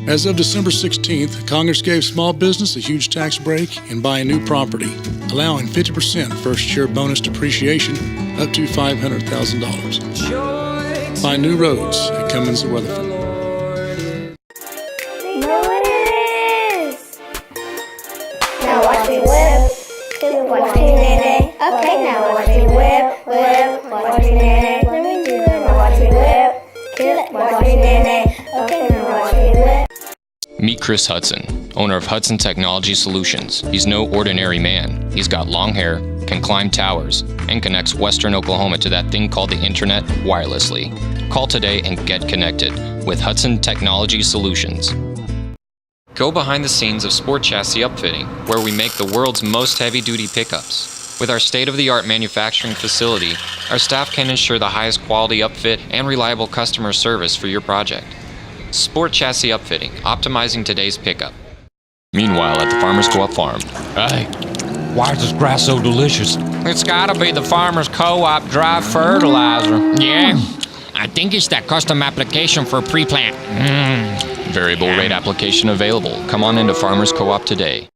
As of December 16th, Congress gave small business a huge tax break in buying new property, allowing 50% first-year bonus depreciation up to $500,000. Buy new roads at Cummins of Weatherford. Know what it is. Now watch me whip. Watch me nay. Okay, now watch me whip. Watch me nay. Let me do it. Now watch me whip. Watch me nay. Okay, now watch me whip. Meet Chris Hudson, owner of Hudson Technology Solutions. He's no ordinary man. He's got long hair, can climb towers, and connects Western Oklahoma to that thing called the internet wirelessly. Call today and get connected with Hudson Technology Solutions. Go behind the scenes of Sport Chassis Upfitting, where we make the world's most heavy-duty pickups. With our state-of-the-art manufacturing facility, our staff can ensure the highest quality upfit and reliable customer service for your project. Sport Chassis Upfitting, optimizing today's pickup. Meanwhile, at the Farmers Co-op farm. Hey, why is this grass so delicious? It's gotta be the Farmers Co-op dry fertilizer. Yeah, I think it's that custom application for pre-plant. Variable rate application available. Come on into Farmers Co-op today.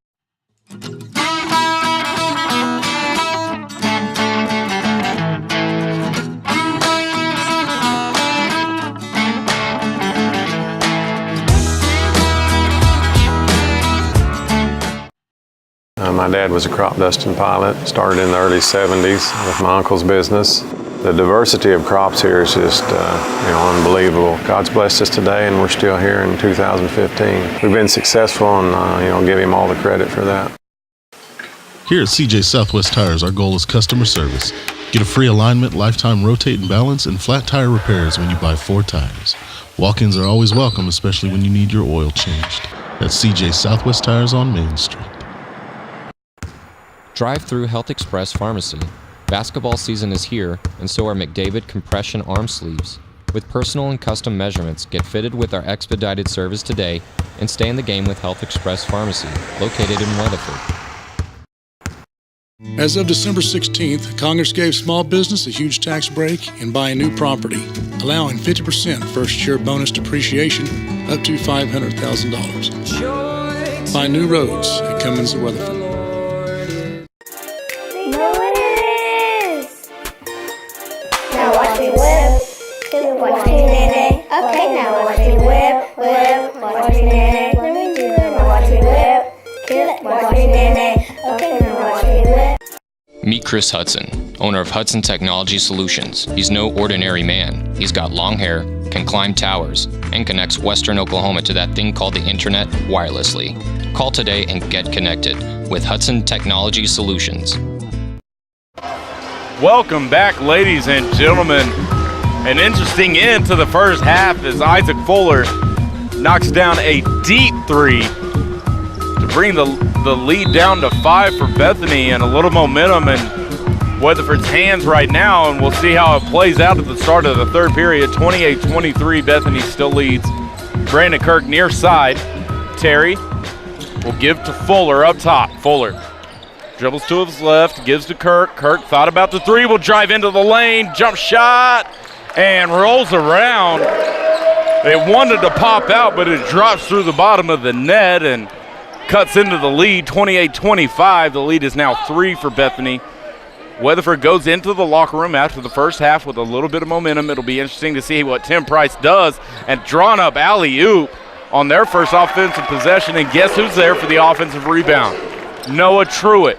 My dad was a crop dusting pilot, started in the early 70s with my uncle's business. The diversity of crops here is just unbelievable. God's blessed us today and we're still here in 2015. We've been successful and give him all the credit for that. Here at CJ Southwest Tires, our goal is customer service. Get a free alignment, lifetime rotate and balance, and flat tire repairs when you buy 4 tires. Walk-ins are always welcome, especially when you need your oil changed. That's CJ Southwest Tires on Main Street. Drive through Health Express Pharmacy. Basketball season is here, and so are McDavid compression arm sleeves. With personal and custom measurements, get fitted with our expedited service today and stay in the game with Health Express Pharmacy, located in Weatherford. As of December 16th, Congress gave small business a huge tax break in buying new property, allowing 50% first-year bonus depreciation up to $500,000. Find new roads at Cummins of Weatherford. Know what it is. Now watch me whip. Watch me nay. Okay, now watch me whip. Watch me nay. Let me do it. Now watch me whip. Watch me nay. Okay, now watch me whip. Meet Chris Hudson, owner of Hudson Technology Solutions. He's no ordinary man. He's got long hair, can climb towers, and connects Western Oklahoma to that thing called the internet wirelessly. Call today and get connected with Hudson Technology Solutions. Welcome back, ladies and gentlemen. An interesting end to the first half as Isaac Fuller knocks down a deep three to bring the lead down to 5 for Bethany, and a little momentum in Weatherford's hands right now, and we'll see how it plays out at the start of the third period. 28-23, Bethany still leads. Brandon Kirk near side. Terry will give to Fuller up top. Fuller dribbles to his left, gives to Kirk. Kirk thought about the three, will drive into the lane, jump shot, and rolls around. It wanted to pop out, but it drops through the bottom of the net and cuts into the lead, 28-25. The lead is now 3 for Bethany. Weatherford goes into the locker room after the first half with a little bit of momentum. It'll be interesting to see what Tim Price does. And drawn up alley-oop on their first offensive possession. And guess who's there for the offensive rebound? Noah Truitt.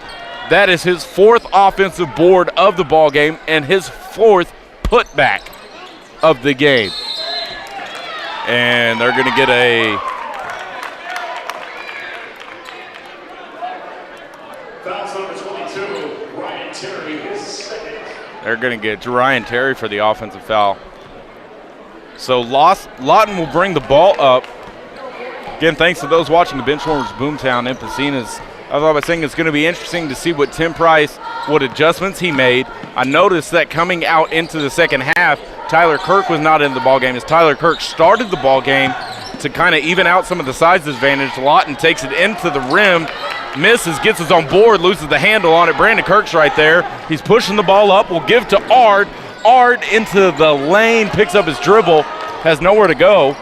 That is his 4th offensive board of the ball game and his 4th putback of the game. And they're going to get a Ryan Terry for the offensive foul. So Lawton will bring the ball up. Again, thanks to those watching the Benchwarmers Boomtown and Pacina's. I was saying it's going to be interesting to see what Tim Price, what adjustments he made. I noticed that coming out into the second half, Tyler Kirk was not in the ball game. As Tyler Kirk started the ball game to kind of even out some of the size advantage, Lawton takes it into the rim, misses, gets us on board, loses the handle on it. Brandon Kirk's right there. He's pushing the ball up. We'll give to Ard. Ard into the lane, picks up his dribble, has nowhere to go.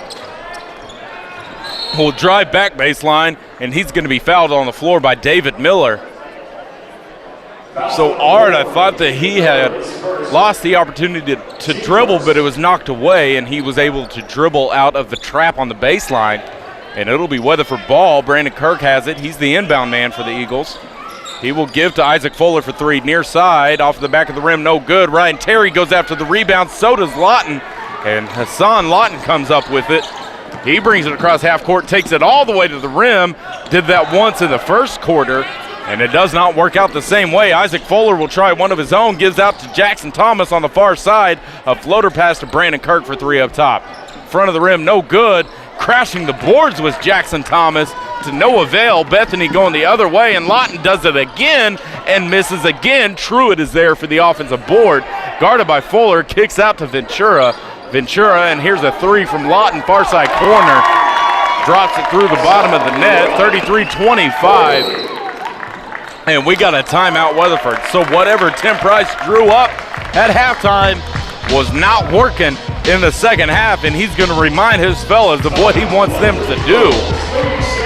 Will drive back baseline, and he's going to be fouled on the floor by David Miller. So Ard, I thought that he had lost the opportunity to dribble, but it was knocked away, and he was able to dribble out of the trap on the baseline. And it'll be Weatherford ball. Brandon Kirk has it. He's the inbound man for the Eagles. He will give to Isaac Fuller for 3, near side, off the back of the rim, no good. Ryan Terry goes after the rebound, so does Lawton. And Hassan Lawton comes up with it. He brings it across half court, takes it all the way to the rim. Did that once in the first quarter, and it does not work out the same way. Isaac Fuller will try one of his own, gives out to Jackson Thomas on the far side. A floater pass to Brandon Kirk for 3 up top. Front of the rim, no good. Crashing the boards was Jackson Thomas to no avail. Bethany going the other way, and Lawton does it again and misses again. Truitt is there for the offensive board. Guarded by Fuller, kicks out to Ventura, and here's a 3 from Lawton, far side corner. Drops it through the bottom of the net, 33-25. And we got a timeout, Weatherford. So whatever Tim Price drew up at halftime was not working in the second half, and he's going to remind his fellas of what he wants them to do.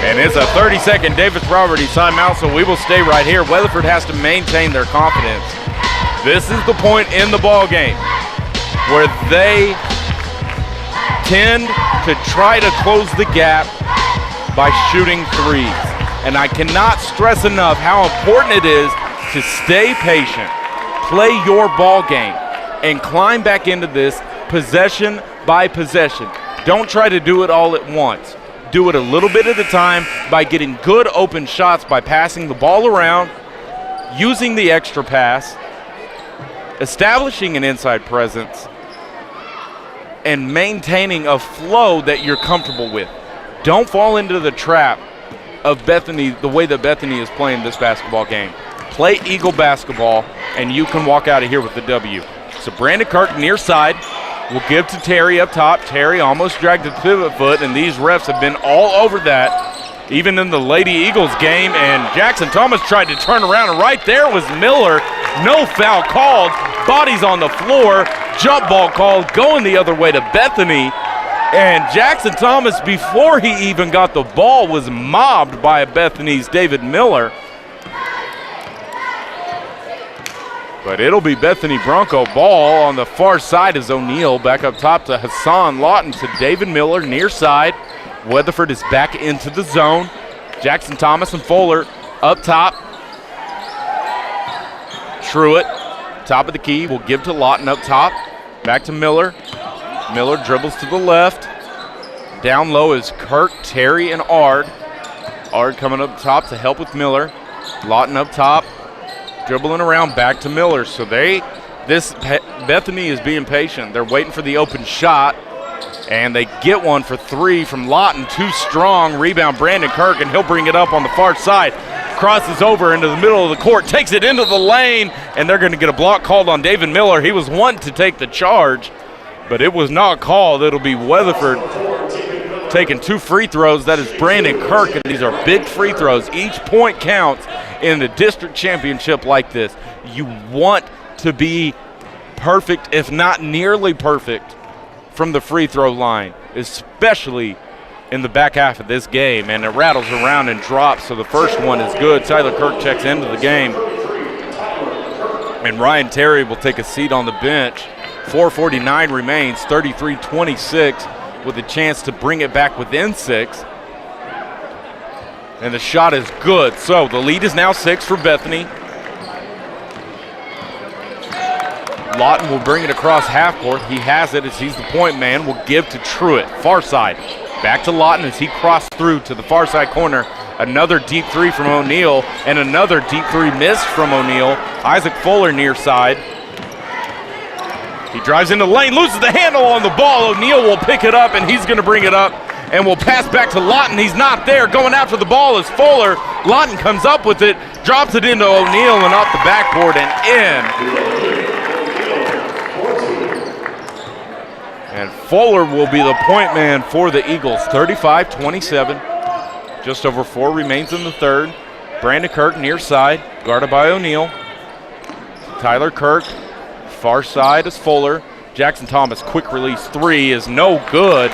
And it's a 30-second Davis Properties timeout, so we will stay right here. Weatherford has to maintain their confidence. This is the point in the ball game where they tend to try to close the gap by shooting threes. And I cannot stress enough how important it is to stay patient, play your ball game, and climb back into this possession by possession. Don't try to do it all at once. Do it a little bit at a time by getting good open shots by passing the ball around, using the extra pass, establishing an inside presence, and maintaining a flow that you're comfortable with. Don't fall into the trap of Bethany, the way that Bethany is playing this basketball game. Play Eagle basketball, and you can walk out of here with the W. So Brandon Kirk near side will give to Terry up top. Terry almost dragged the pivot foot, and these refs have been all over that, even in the Lady Eagles game. And Jackson Thomas tried to turn around, and right there was Miller. No foul called. Bodies on the floor. Jump ball called, going the other way to Bethany. And Jackson Thomas, before he even got the ball, was mobbed by Bethany's David Miller. But it'll be Bethany Bronco ball. On the far side is O'Neal. Back up top to Hassan Lawton to David Miller near side. Weatherford is back into the zone. Jackson Thomas and Fuller up top. Truitt, top of the key, will give to Lawton up top. Back to Miller. Miller dribbles to the left. Down low is Kirk, Terry, and Ard. Ard coming up top to help with Miller. Lawton up top. Dribbling around back to Miller. So Bethany is being patient. They're waiting for the open shot, and they get one for three from Lawton. Too strong. Rebound Brandon Kirk, and he'll bring it up on the far side. Crosses over into the middle of the court, takes it into the lane, and they're going to get a block called on David Miller. He was wanting to take the charge, but it was not called. It'll be Weatherford taking two free throws. That is Brandon Kirk, and these are big free throws. Each point counts in the district championship like this. You want to be perfect, if not nearly perfect, from the free throw line, especially in the back half of this game. And it rattles around and drops, so the first one is good. Tyler Kirk checks into the game. And Ryan Terry will take a seat on the bench. 4:49 remains, 33-26, with a chance to bring it back within 6. And the shot is good. So the lead is now 6 for Bethany. Lawton will bring it across half court. He has it as he's the point man. Will give to Truitt, far side. Back to Lawton as he crossed through to the far side corner. Another deep three from O'Neal, and another deep three missed from O'Neal. Isaac Fuller near side. He drives into the lane, loses the handle on the ball. O'Neal will pick it up, and he's going to bring it up and will pass back to Lawton. He's not there. Going after the ball is Fuller. Lawton comes up with it, drops it into O'Neal and off the backboard and in. And Fuller will be the point man for the Eagles. 35-27. Just over 4 remains in the third. Brandon Kirk near side, guarded by O'Neal. Tyler Kirk, far side is Fuller. Jackson Thomas, quick release three is no good.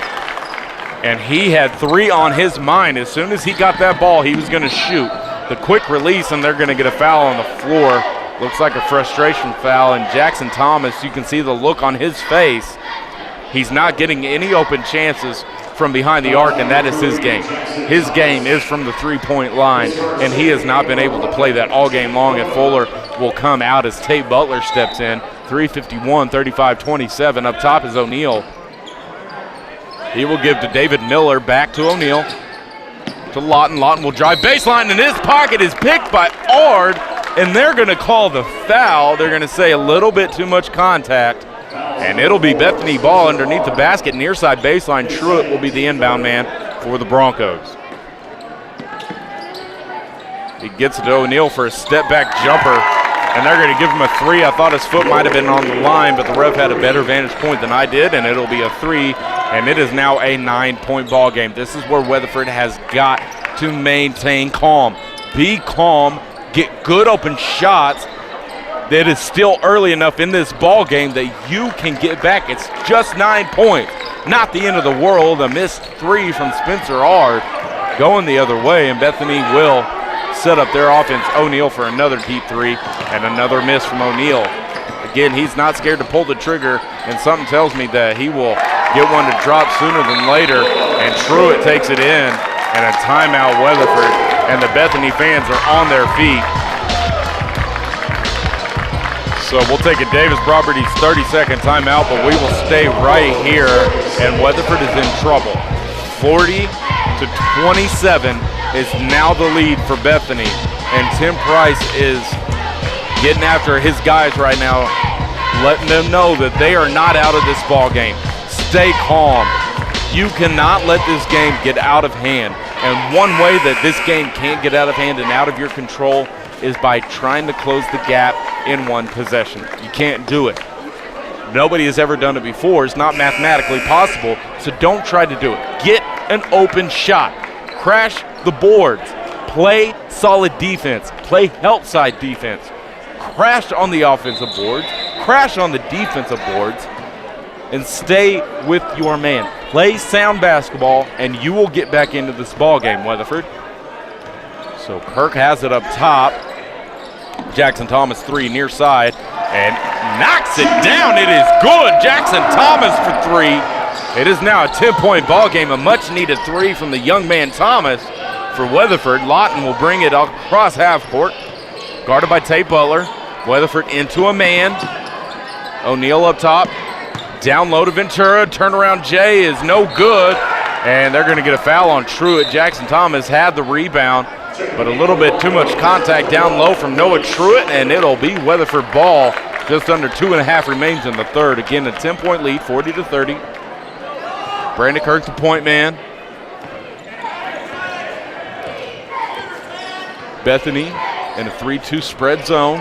And he had 3 on his mind. As soon as he got that ball, he was going to shoot. The quick release, and they're going to get a foul on the floor. Looks like a frustration foul. And Jackson Thomas, you can see the look on his face. He's not getting any open chances from behind the arc, and that is his game. His game is from the three-point line, and he has not been able to play that all game long. And Fuller will come out as Tate Butler steps in. 3:51, 35-27. Up top is O'Neal. He will give to David Miller, back to O'Neal. To Lawton. Lawton will drive baseline, and his pocket is picked by Ard, and they're going to call the foul. They're going to say a little bit too much contact, and it'll be Bethany ball underneath the basket, near side baseline. Truitt will be the inbound man for the Broncos. He gets it to O'Neal for a step-back jumper, and they're going to give him a 3. I thought his foot might have been on the line, but the ref had a better vantage point than I did, and it'll be a 3, and it is now a 9-point ball game. This is where Weatherford has got to maintain calm. Be calm, get good open shots. That is still early enough in this ball game that you can get back. It's just 9 points, not the end of the world. A missed 3 from Spencer Ard going the other way, and Bethany will set up their offense. O'Neal for another deep 3 and another miss from O'Neal. Again, he's not scared to pull the trigger, and something tells me that he will get one to drop sooner than later, and Truitt takes it in, and a timeout Weatherford. and the Bethany fans are on their feet. So we'll take a Davis Properties 30-second timeout, but we will stay right here, and Weatherford is in trouble. 40-27 is now the lead for Bethany, and Tim Price is getting after his guys right now, letting them know that they are not out of this ball game. Stay calm. You cannot let this game get out of hand, and one way that this game can't get out of hand and out of your control is by trying to close the gap in one possession. You can't do it. Nobody has ever done it before. It's not mathematically possible, so don't try to do it. Get an open shot. Crash the boards. Play solid defense. Play help side defense. Crash on the offensive boards. Crash on the defensive boards. And stay with your man. Play sound basketball, and you will get back into this ball game, Weatherford. So Kirk has it up top. Jackson Thomas 3 near side and knocks it down. It is good. Jackson Thomas for 3. It is now a 10-point ball game. A much-needed 3 from the young man Thomas for Weatherford. Lawton will bring it across half court. Guarded by Tate Butler. Weatherford into a man. O'Neal up top. Down low to Ventura. Turnaround J is no good. And they're going to get a foul on Truitt. Jackson Thomas had the rebound, but a little bit too much contact down low from Noah Truitt, and it'll be Weatherford ball. Just under 2.5 remains in the third. Again, a 10-point lead, 40-30. Brandon Kirk, the point man. Bethany in a 3-2 spread zone.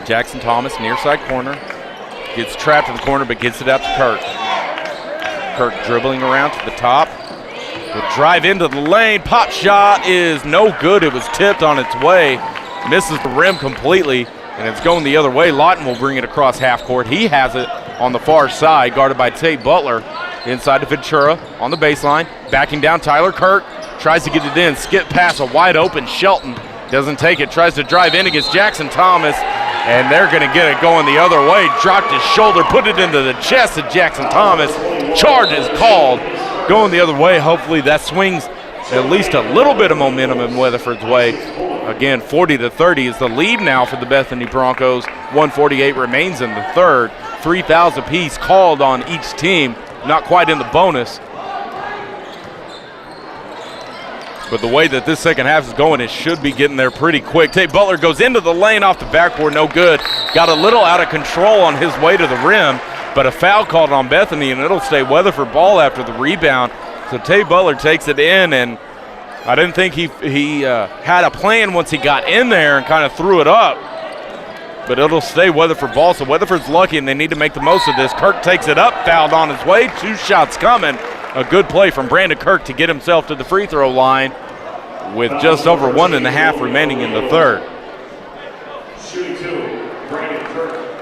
Jackson Thomas, near side corner. Gets trapped in the corner, but gets it out to Kirk. Kirk dribbling around to the top. Will drive into the lane. Pop shot is no good. It was tipped on its way. Misses the rim completely, and it's going the other way. Lawton will bring it across half court. He has it on the far side, guarded by Tate Butler. Inside to Ventura on the baseline. Backing down Tyler Kirk. Tries to get it in. Skip pass, a wide open Shelton. Doesn't take it. Tries to drive in against Jackson Thomas, and they're going to get it going the other way. Dropped his shoulder, put it into the chest of Jackson Thomas. Charge is called. Going the other way. Hopefully that swings at least a little bit of momentum in Weatherford's way. Again, 40-30 is the lead now for the Bethany Broncos. 1:48 remains in the third. 3 fouls apiece called on each team. Not quite in the bonus. But the way that this second half is going, it should be getting there pretty quick. Tate Butler goes into the lane off the backboard, no good. Got a little out of control on his way to the rim, but a foul called on Bethany, and it'll stay Weatherford ball after the rebound. So Tate Butler takes it in, and I didn't think he had a plan once he got in there and kind of threw it up. But it'll stay Weatherford ball, so Weatherford's lucky, and they need to make the most of this. Kirk takes it up, fouled on his way. 2 shots coming. A good play from Brandon Kirk to get himself to the free throw line with just over 1.5 remaining in the third.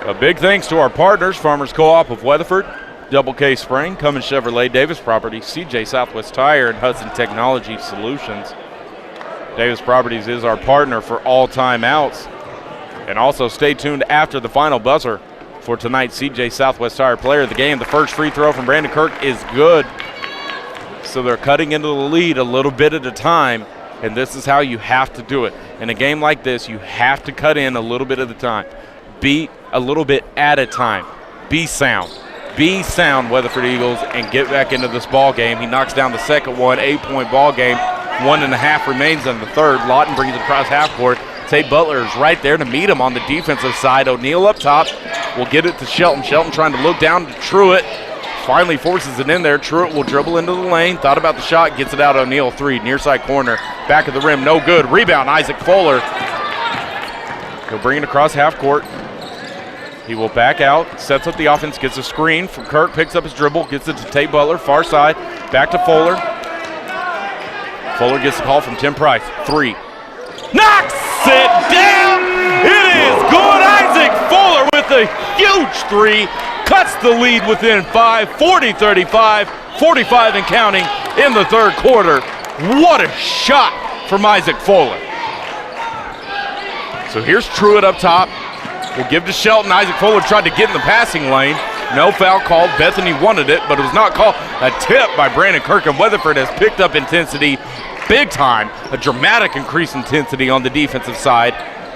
A big thanks to our partners, Farmers Co-op of Weatherford, Double K Spring, Cummins Chevrolet, Davis Properties, CJ Southwest Tire, and Hudson Technology Solutions. Davis Properties is our partner for all timeouts. And also stay tuned after the final buzzer for tonight's CJ Southwest Tire Player of the Game. The first free throw from Brandon Kirk is good. So they're cutting into the lead a little bit at a time, and this is how you have to do it. In a game like this, you have to cut in a little bit at a time. Be a little bit at a time. Be sound. Be sound, Weatherford Eagles, and get back into this ball game. He knocks down the second one, 8-point ball game. 1.5 remains in the third. Lawton brings it across half court. Tate Butler is right there to meet him on the defensive side. O'Neal up top will get it to Shelton. Shelton trying to look down to Truitt. Finally forces it in there. Truitt will dribble into the lane. Thought about the shot. Gets it out. O'Neal 3. Near side corner. Back of the rim. No good. Rebound. Isaac Fuller. He'll bring it across half court. He will back out. Sets up the offense. Gets a screen from Kirk. Picks up his dribble. Gets it to Tate Butler. Far side. Back to Fuller. Fuller gets the call from Tim Price. 3. Knocks it down. It is good. Isaac Fuller with a huge 3. Cuts the lead within 5. 40-35. 45 and counting in the third quarter. What a shot from Isaac Fuller. So here's Truitt up top. We'll give to Shelton. Isaac Fuller tried to get in the passing lane. No foul called. Bethany wanted it, but it was not called. A tip by Brandon Kirk, and Weatherford has picked up intensity big time. A dramatic increased intensity on the defensive side,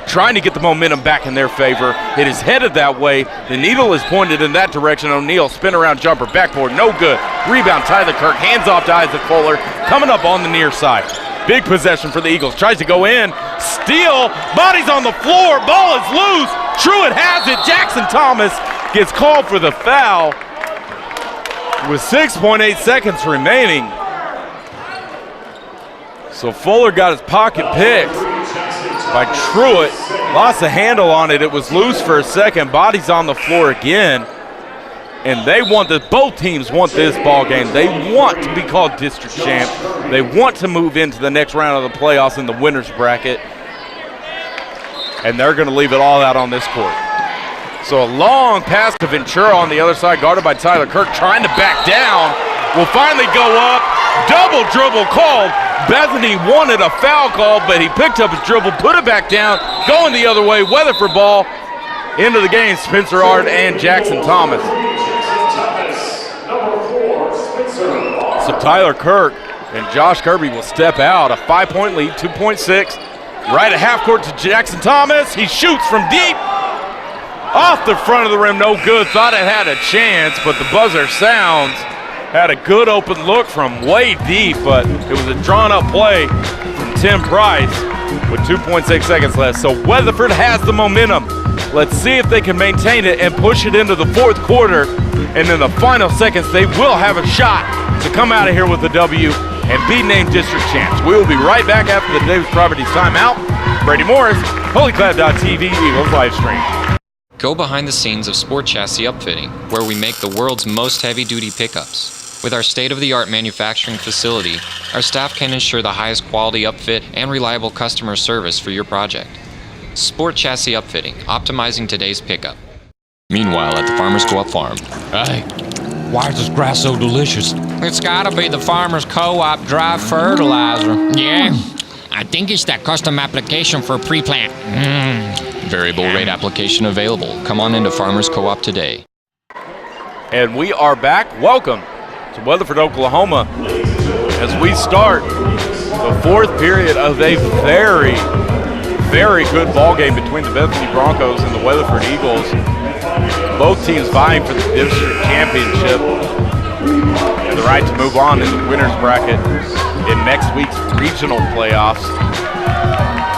trying to get the momentum back in their favor. It is headed that way. The needle is pointed in that direction. O'Neal, spin around jumper, backboard, no good. Rebound, Tyler Kirk, hands off to Isaac Fuller, coming up on the near side. Big possession for the Eagles, tries to go in, steal, body's on the floor, ball is loose. Truitt has it, Jackson Thomas gets called for the foul with 6.8 seconds remaining. So Fuller got his pocket picked by Truitt, lost the handle on it. It was loose for a second, body's on the floor again. And they want this, both teams want this ball game. They want to be called district champs. They want to move into the next round of the playoffs in the winner's bracket. And they're going to leave it all out on this court. So a long pass to Ventura on the other side, guarded by Tyler Kirk, trying to back down. Will finally go up. Double dribble called. Bethany wanted a foul call, but he picked up his dribble, put it back down, going the other way. Weatherford ball into the game, Spencer Ard and Jackson Thomas. So Tyler Kirk and Josh Kirby will step out. A 5-point lead, 2.6. Right at half court to Jackson Thomas. He shoots from deep. Off the front of the rim, no good. Thought it had a chance, but the buzzer sounds. Had a good open look from way deep, but it was a drawn-up play from Tim Price with 2.6 seconds left. So Weatherford has the momentum. Let's see if they can maintain it and push it into the fourth quarter. And in the final seconds, they will have a shot to come out of here with a W and be named district champs. We will be right back after the Davis Properties timeout. Brady Morris, HOLYCLAPtv, Eagles live stream. Go behind the scenes of Sport Chassis Upfitting, where we make the world's most heavy-duty pickups. With our state-of-the-art manufacturing facility, our staff can ensure the highest quality upfit and reliable customer service for your project. Sport Chassis Upfitting, optimizing today's pickup. Meanwhile, at the Farmers Co-op farm. Hey, why is this grass so delicious? It's gotta be the Farmers Co-op dry fertilizer. Yeah, I think it's that custom application for pre-plant. Variable rate application available. Come on into Farmers Co-op today. And we are back. Welcome to Weatherford, Oklahoma, as we start the fourth period of a very, very good ball game between the Bethany Broncos and the Weatherford Eagles. Both teams vying for the district championship and the right to move on in the winner's bracket in next week's regional playoffs.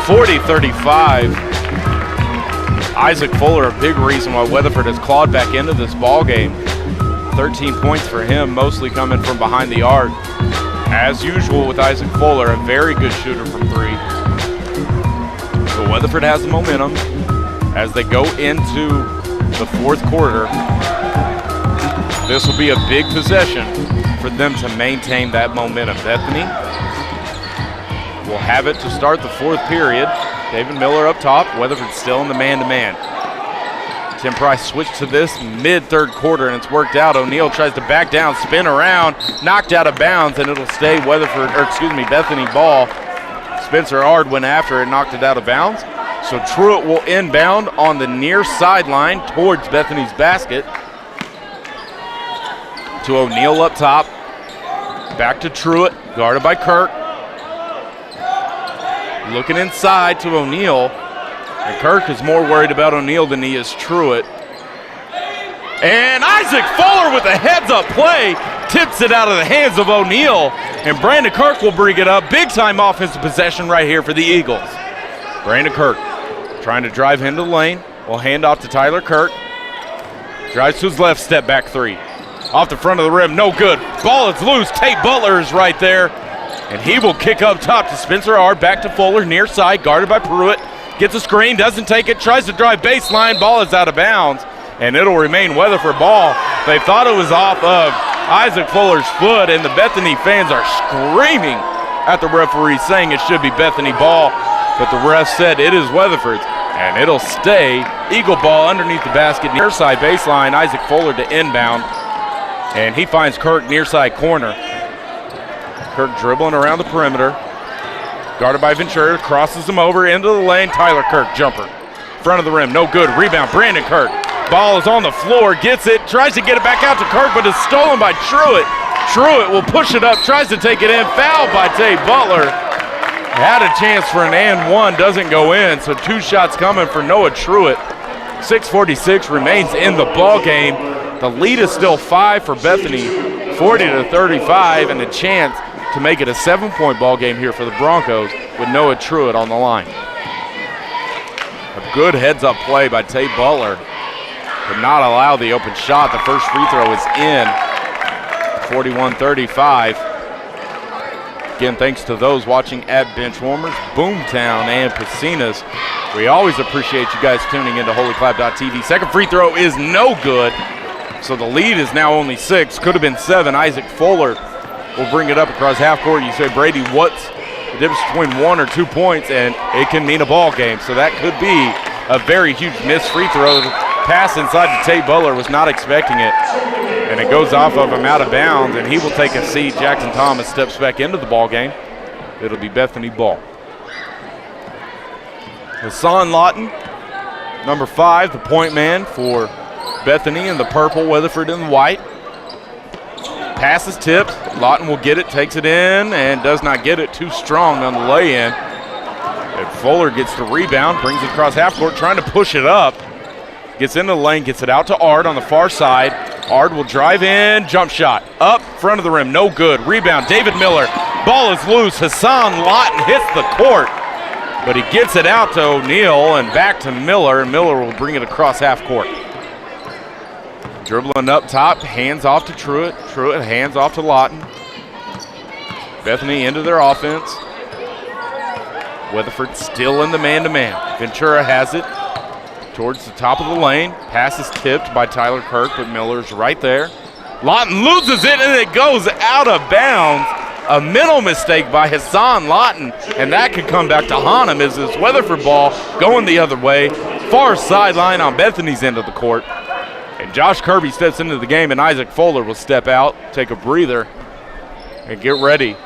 40-35. Isaac Fuller, a big reason why Weatherford has clawed back into this ball game. 13 points for him, mostly coming from behind the arc. As usual with Isaac Fuller, a very good shooter from three. So Weatherford has the momentum as they go into the fourth quarter. This will be a big possession for them to maintain that momentum. Bethany will have it to start the fourth period. David Miller up top. Weatherford still in the man-to-man. Tim Price switched to this mid-third quarter, and it's worked out. O'Neal tries to back down, spin around, knocked out of bounds, and it'll stay Bethany ball. Spencer Ard went after it, knocked it out of bounds. So Truitt will inbound on the near sideline towards Bethany's basket. To O'Neal up top. Back to Truitt, guarded by Kirk. Looking inside to O'Neal. And Kirk is more worried about O'Neal than he is Truitt. And Isaac Fuller with a heads-up play tips it out of the hands of O'Neal. And Brandon Kirk will bring it up. Big-time offensive possession right here for the Eagles. Brandon Kirk trying to drive into the lane. Will hand off to Tyler Kirk. Drives to his left, step back three. Off the front of the rim, no good. Ball is loose. Tate Butler is right there. And he will kick up top to Spencer Ard. Back to Fuller, near side, guarded by Pruitt. Gets a screen, doesn't take it, tries to drive baseline. Ball is out of bounds, and it'll remain Weatherford ball. They thought it was off of Isaac Fuller's foot, and the Bethany fans are screaming at the referee, saying it should be Bethany ball. But the ref said it is Weatherford's, and it'll stay Eagle ball underneath the basket. Near side baseline, Isaac Fuller to inbound, and he finds Kirk near side corner. Kirk dribbling around the perimeter. Guarded by Ventura, crosses him over into the lane. Tyler Kirk, jumper. Front of the rim, no good. Rebound, Brandon Kirk. Ball is on the floor, gets it, tries to get it back out to Kirk, but is stolen by Truitt. Truitt will push it up, tries to take it in, fouled by Tate Butler. Had a chance for an and one, doesn't go in, so 2 shots coming for Noah Truitt. 6:46 remains in the ball game. The lead is still 5 for Bethany, 40-35, and a chance to make it a 7-point ball game here for the Broncos with Noah Truitt on the line. A good heads-up play by Tate Butler. Did not allow the open shot. The first free throw is in. 41-35. Again, thanks to those watching at Benchwarmers, Boomtown, and Piscinas. We always appreciate you guys tuning into HOLYCLAP.tv. Second free throw is no good. So the lead is now only 6. Could have been 7. Isaac Fuller will bring it up across half court. You say, Brady, what's the difference between 1 or 2 points? And it can mean a ball game. So that could be a very huge missed free throw. The pass inside to Tate Butler, was not expecting it. And it goes off of him out of bounds, and he will take a seat. Jackson Thomas steps back into the ball game. It'll be Bethany ball. Hassan Lawton, number 5, the point man for Bethany in the purple, Weatherford in the white. Pass is tipped. Lawton will get it, takes it in, and does not get it. Too strong on the lay-in. And Fuller gets the rebound, brings it across half court, trying to push it up. Gets into the lane, gets it out to Ard on the far side. Ard will drive in, jump shot. Up, front of the rim, no good. Rebound, David Miller. Ball is loose. Hassan Lawton hits the court, but he gets it out to O'Neal and back to Miller, and Miller will bring it across half court. Dribbling up top, hands off to Truitt. Truitt hands off to Lawton. Bethany into their offense. Weatherford still in the man-to-man. Ventura has it towards the top of the lane. Pass is tipped by Tyler Kirk, but Miller's right there. Lawton loses it, and it goes out of bounds. A mental mistake by Hassan Lawton, and that could come back to haunt him as this Weatherford ball going the other way. Far sideline on Bethany's end of the court. And Josh Kirby steps into the game, and Isaac Fuller will step out, take a breather, and get ready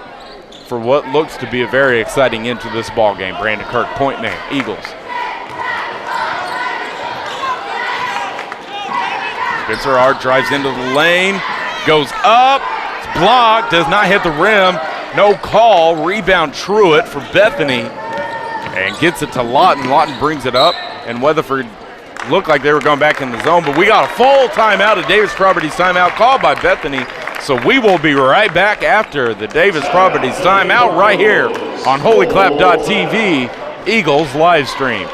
for what looks to be a very exciting end to this ball game. Brandon Kirk, point man, Eagles. Spencer Ard drives into the lane, goes up, it's blocked, does not hit the rim. No call, rebound Truitt for Bethany, and gets it to Lawton. Lawton brings it up, and Weatherford looked like they were going back in the zone, but we got a full timeout, a Davis Properties timeout called by Bethany. So we will be right back after the Davis Properties timeout right here on HOLYCLAP.tv, Eagles live stream.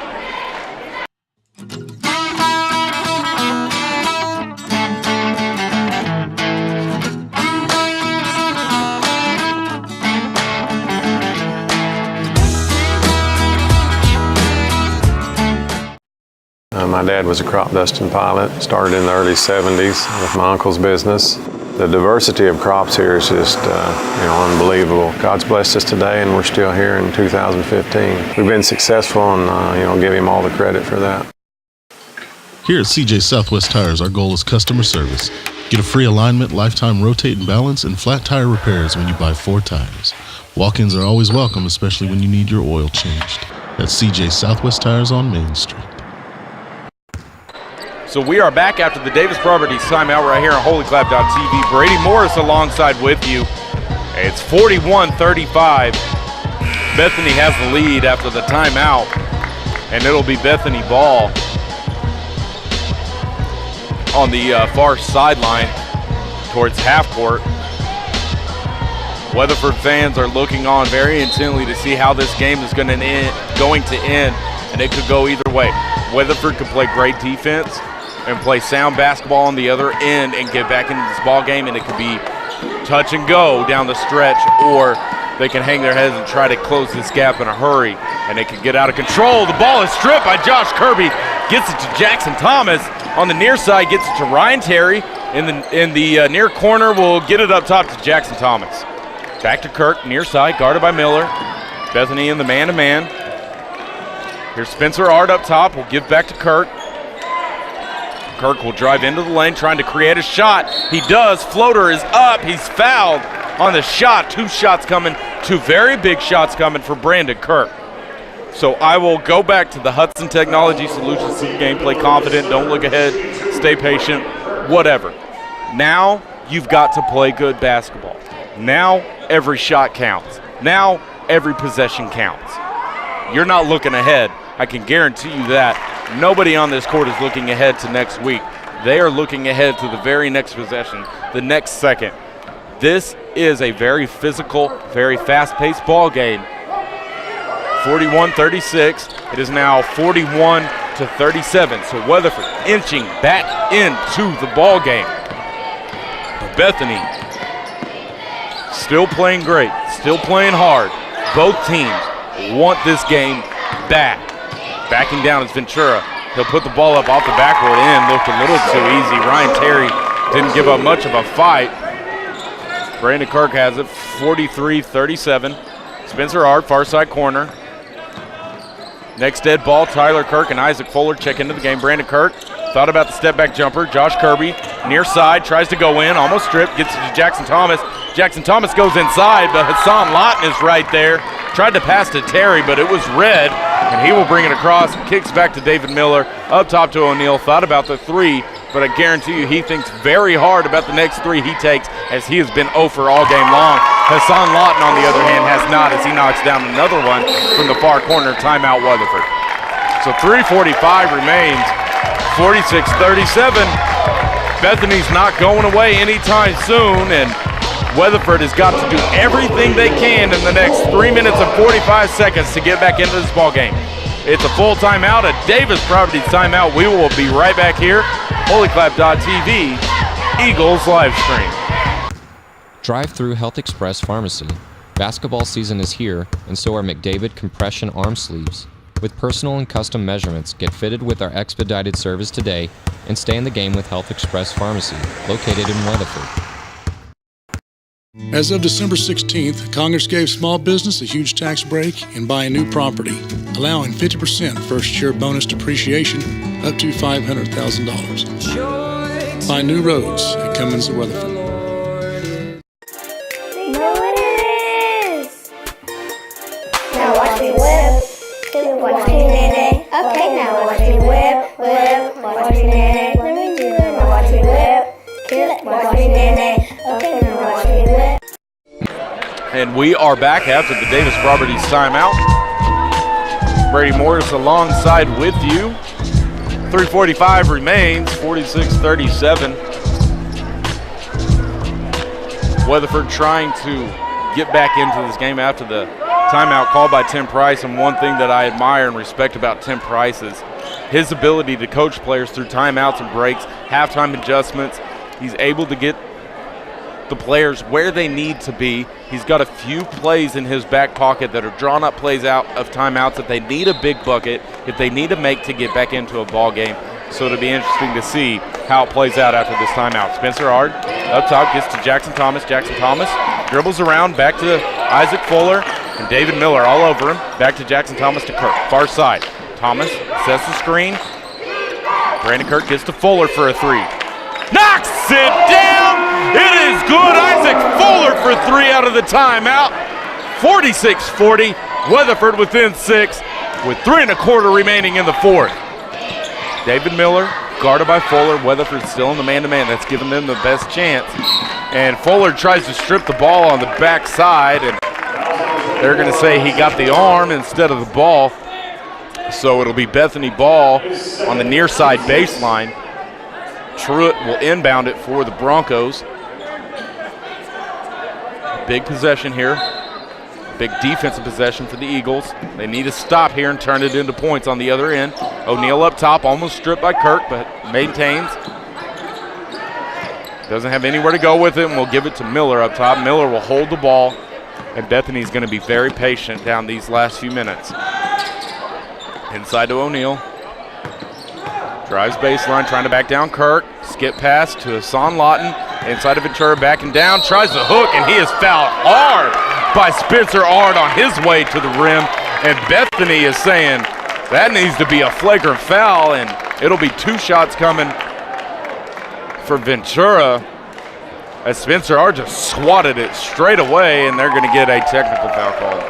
My dad was a crop dusting pilot, started in the early 70s with my uncle's business. The diversity of crops here is just unbelievable. God's blessed us today, and we're still here in 2015. We've been successful, and give him all the credit for that. Here at CJ Southwest Tires, our goal is customer service. Get a free alignment, lifetime rotate and balance, and flat tire repairs when you buy 4 tires. Walk-ins are always welcome, especially when you need your oil changed. That's CJ Southwest Tires on Main Street. So we are back after the Davis Properties timeout right here on HOLYCLAP.tv. Brady Morris alongside with you. It's 41-35. Bethany has the lead after the timeout, and it'll be Bethany ball on the far sideline towards half court. Weatherford fans are looking on very intently to see how this game is going to end, and it could go either way. Weatherford could play great defense and play sound basketball on the other end and get back into this ball game, and it could be touch and go down the stretch, or they can hang their heads and try to close this gap in a hurry, and it could get out of control. The ball is stripped by Josh Kirby, gets it to Jackson Thomas on the near side, gets it to Ryan Terry in the near corner, will get it up top to Jackson Thomas. Back to Kirk, near side, guarded by Miller. Bethany in the man-to-man. Here's Spencer Ard up top, will give back to Kirk. Kirk will drive into the lane, trying to create a shot. He does. Floater is up. He's fouled on the shot. 2 shots coming. 2 very big shots coming for Brandon Kirk. So I will go back to the Hudson Technology Solutions game. Play confident, don't look ahead, stay patient, whatever. Now you've got to play good basketball. Now every shot counts. Now every possession counts. You're not looking ahead. I can guarantee you that. Nobody on this court is looking ahead to next week. They are looking ahead to the very next possession, the next second. This is a very physical, very fast-paced ball game. 41-36. It is now 41-37. So Weatherford inching back into the ball game. But Bethany still playing great, still playing hard. Both teams want this game back. Backing down is Ventura. He'll put the ball up off the backboard end. Looked a little too easy. Ryan Terry didn't give up much of a fight. Brandon Kirk has it, 43-37. Spencer Ard, far side corner. Next dead ball, Tyler Kirk and Isaac Fuller check into the game. Brandon Kirk thought about the step back jumper. Josh Kirby, near side, tries to go in, almost stripped, gets it to Jackson Thomas. Jackson Thomas goes inside, but Hassan Lawton is right there. Tried to pass to Terry, but it was red, and he will bring it across. Kicks back to David Miller, up top to O'Neal. Thought about the three, but I guarantee you he thinks very hard about the next three he takes, as he has been 0 for all game long. Hassan Lawton, on the other hand, has not, as he knocks down another one from the far corner. Timeout Weatherford. So 3:45 remains, 46-37. Bethany's not going away anytime soon, and Weatherford has got to do everything they can in the next 3 minutes and 45 seconds to get back into this ball game. It's a full timeout, a Davis Properties timeout. We will be right back here. HOLYCLAPtv, Eagles live stream. Drive-through Health Express Pharmacy. Basketball season is here, and so are McDavid compression arm sleeves. With personal and custom measurements, get fitted with our expedited service today and stay in the game with Health Express Pharmacy, located in Weatherford. As of December 16th, Congress gave small business a huge tax break in buying new property, allowing 50% first-year bonus depreciation up to $500,000. Buy new roads at Cummins of Weatherford. Know what it is? Now watch me whip, watch me nay. Okay, now watch me whip, watch me nay. Let me do it. Now watch me whip, watch me nay. Okay, now watch me whip. And we are back after the Davis Properties timeout. Brady Morris alongside with you. 3:45 remains, 46-37. Weatherford trying to get back into this game after the timeout called by Tim Price. And one thing that I admire and respect about Tim Price is his ability to coach players through timeouts and breaks, halftime adjustments. He's able to get the players where they need to be. He's got a few plays in his back pocket that are drawn up plays out of timeouts that they need a big bucket, if they need to make to get back into a ball game. So it'll be interesting to see how it plays out after this timeout. Spencer Ard up top gets to Jackson Thomas. Jackson Thomas dribbles around back to Isaac Fuller and David Miller all over him. Back to Jackson Thomas to Kirk. Far side. Thomas sets the screen. Brandon Kirk gets to Fuller for a three. Knocks it down. It is good. Isaac Fuller for three out of the timeout. 46-40. Weatherford within 6 with 3 1/4 remaining in the fourth. David Miller guarded by Fuller. Weatherford still in the man-to-man. That's giving them the best chance. And Fuller tries to strip the ball on the backside, and they're going to say he got the arm instead of the ball. So it'll be Bethany ball on the near side baseline. Truitt will inbound it for the Broncos. Big possession here. Big defensive possession for the Eagles. They need to stop here and turn it into points on the other end. O'Neal up top, almost stripped by Kirk, but maintains. Doesn't have anywhere to go with it, and we'll give it to Miller up top. Miller will hold the ball, and Bethany's going to be very patient down these last few minutes. Inside to O'Neal. Drives baseline, trying to back down Kirk. Skip pass to Hassan Lawton. Inside of Ventura, backing down. Tries to hook, and he is fouled hard by Spencer Ard on his way to the rim. And Bethany is saying that needs to be a flagrant foul, and it'll be 2 shots coming for Ventura, as Spencer Ard just swatted it straight away, and they're going to get a technical foul call.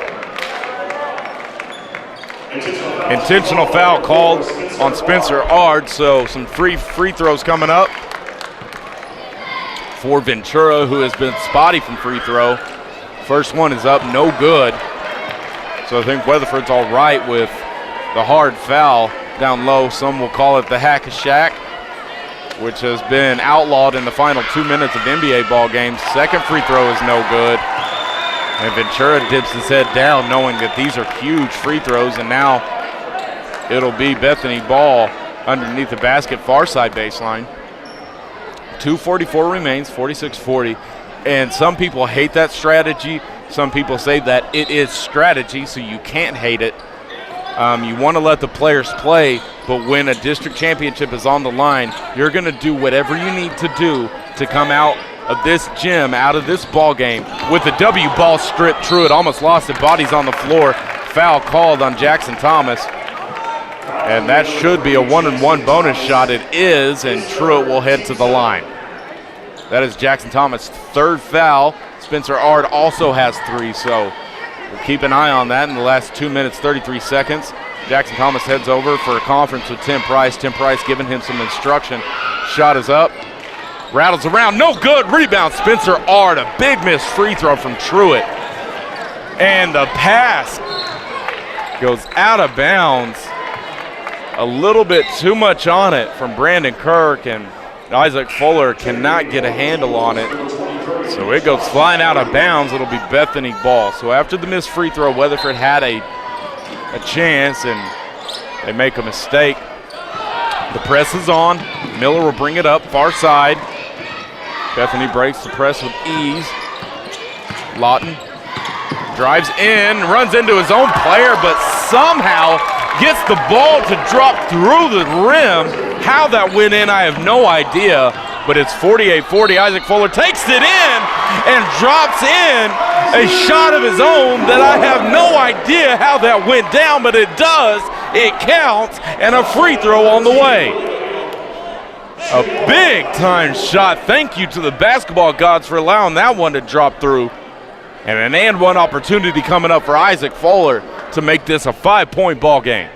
Intentional foul called on Spencer Ard, so some free throws coming up for Ventura, who has been spotty from free throw. First one is up, no good. So I think Weatherford's all right with the hard foul down low. Some will call it the hack-a-shack, which has been outlawed in the final 2 minutes of NBA ball games. Second free throw is no good. And Ventura dips his head down knowing that these are huge free throws, and now it'll be Bethany ball underneath the basket, far side baseline. 2:44 remains, 46-40. And some people hate that strategy. Some people say that it is strategy, so you can't hate it. You want to let the players play, but when a district championship is on the line, you're going to do whatever you need to do to come out of this gym, out of this ball game with the W. Ball stripped. Truett almost lost it. Bodies on the floor. Foul called on Jackson Thomas. And that should be a 1-and-1 bonus shot. It is, and Truett will head to the line. That is Jackson Thomas' third foul. Spencer Ard also has 3, so we'll keep an eye on that in the last 2 minutes, 33 seconds. Jackson Thomas heads over for a conference with Tim Price. Tim Price giving him some instruction. Shot is up. Rattles around, no good. Rebound, Spencer Ard. A big missed free throw from Truett. And the pass goes out of bounds. A little bit too much on it from Brandon Kirk, and Isaac Fuller cannot get a handle on it. So it goes flying out of bounds. It'll be Bethany ball. So after the missed free throw, Weatherford had a chance, and they make a mistake. The press is on. Miller will bring it up, far side. Bethany breaks the press with ease. Lawton drives in, runs into his own player, but somehow gets the ball to drop through the rim. How that went in, I have no idea, but it's 48-40. Isaac Fuller takes it in and drops in a shot of his own that I have no idea how that went down, but it does. It counts, and a free throw on the way. A big-time shot. Thank you to the basketball gods for allowing that one to drop through. And an and-one opportunity coming up for Isaac Fuller to make this a 5-point ball game.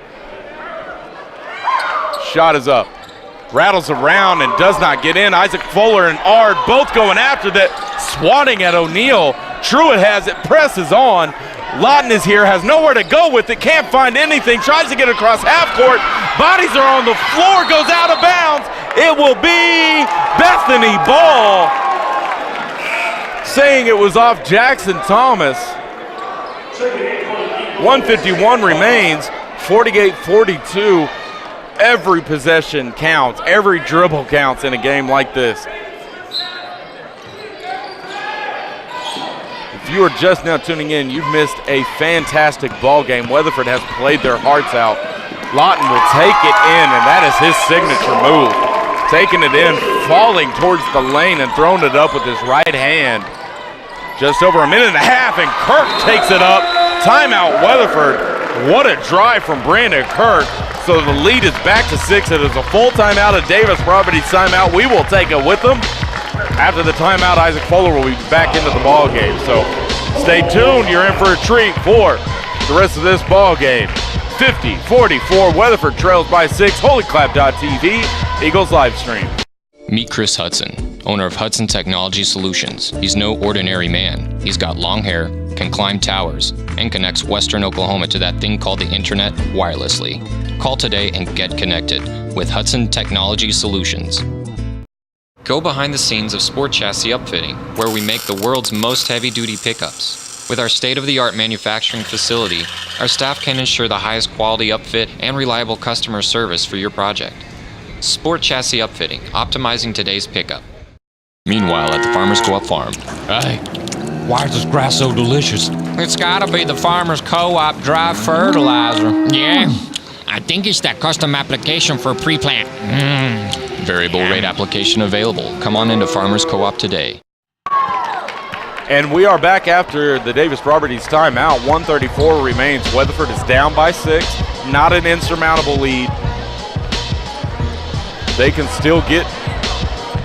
Shot is up. Rattles around and does not get in. Isaac Fuller and Ard both going after that, swatting at O'Neal. Truett has it, presses on. Lawton is here, has nowhere to go with it, can't find anything, tries to get across half court. Bodies are on the floor, goes out of bounds. It will be Bethany ball, saying it was off Jackson Thomas. 151 remains, 48-42. Every possession counts, every dribble counts in a game like this. If you are just now tuning in, you've missed a fantastic ball game. Weatherford has played their hearts out. Lawton will take it in, and that is his signature move. Taking it in, falling towards the lane and throwing it up with his right hand. Just over a minute and a half, and Kirk takes it up. Timeout, Weatherford. What a drive from Brandon Kirk. So the lead is back to 6. It is a full timeout, a Davis Properties timeout. We will take it with them. After the timeout, Isaac Fuller will be back into the ball game. So stay tuned. You're in for a treat for the rest of this ball game. 50-44. Weatherford trails by 6. HOLYCLAPtv, Eagles live stream. Meet Chris Hudson, owner of Hudson Technology Solutions. He's no ordinary man. He's got long hair, can climb towers, and connects Western Oklahoma to that thing called the internet wirelessly. Call today and get connected with Hudson Technology Solutions. Go behind the scenes of Sport Chassis Upfitting, where we make the world's most heavy-duty pickups. With our state-of-the-art manufacturing facility, our staff can ensure the highest quality upfit and reliable customer service for your project. Sport Chassis Upfitting, optimizing today's pickup. Meanwhile, at the Farmers Co-op farm. Hey, why is this grass so delicious? It's gotta be the Farmers Co-op dry fertilizer. Yeah, I think it's that custom application for pre-plant. Variable rate application available. Come on into Farmers Co-op today. And we are back after the Davis Properties timeout. 1:34 remains. Weatherford is down by 6. Not an insurmountable lead. They can still get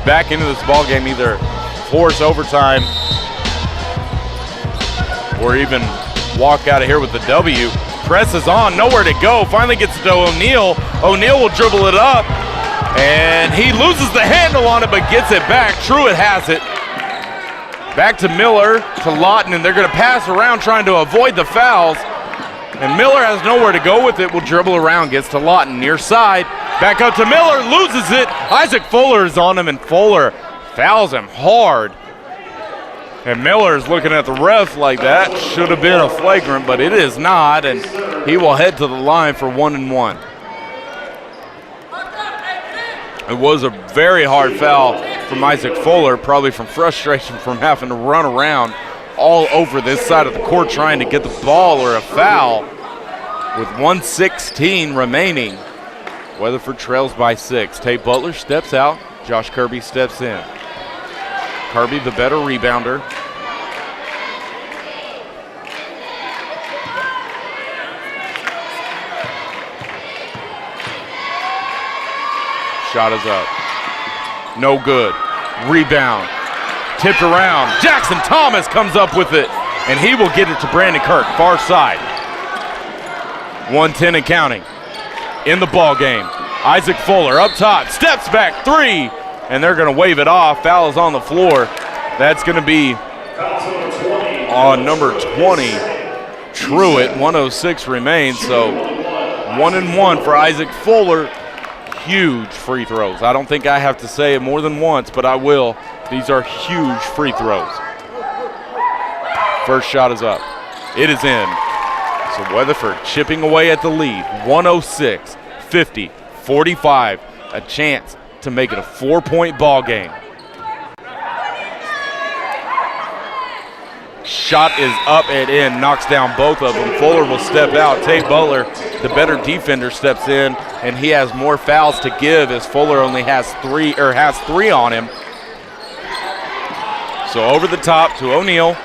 back into this ball game, either force overtime or even walk out of here with the W. presses on, nowhere to go, finally gets to O'Neal. O'Neal will dribble it up, and he loses the handle on it, but gets it back. Truitt has it. Back to Miller, to Lawton, and they're going to pass around trying to avoid the fouls. And Miller has nowhere to go with it, will dribble around, gets to Lawton, near side. Back up to Miller, loses it. Isaac Fuller is on him, and Fuller fouls him hard. And Miller is looking at the ref like that should have been a flagrant, but it is not, and he will head to the line for 1 and 1. It was a very hard foul from Isaac Fuller, probably from frustration from having to run around all over this side of the court trying to get the ball or a foul. With 1:16 remaining, Weatherford trails by 6. Tate Butler steps out. Josh Kirby steps in. Kirby, the better rebounder. Shot is up. No good. Rebound. Tipped around. Jackson Thomas comes up with it, and he will get it to Brandon Kirk, far side. 1:10 and counting in the ball game. Isaac Fuller up top, steps back, 3, and they're going to wave it off. Foul is on the floor. That's going to be on number 20, Truitt. 1:06 remains, so 1 and 1 for Isaac Fuller. Huge free throws. I don't think I have to say it more than once, but I will. These are huge free throws. First shot is up. It is in. So Weatherford chipping away at the lead. 1:06, 50, 45. A chance to make it a 4-point ball game. Shot is up and in, knocks down both of them. Fuller will step out. Tate Butler, the better defender, steps in, and he has more fouls to give as Fuller only has 3 on him. So over the top to O'Neal,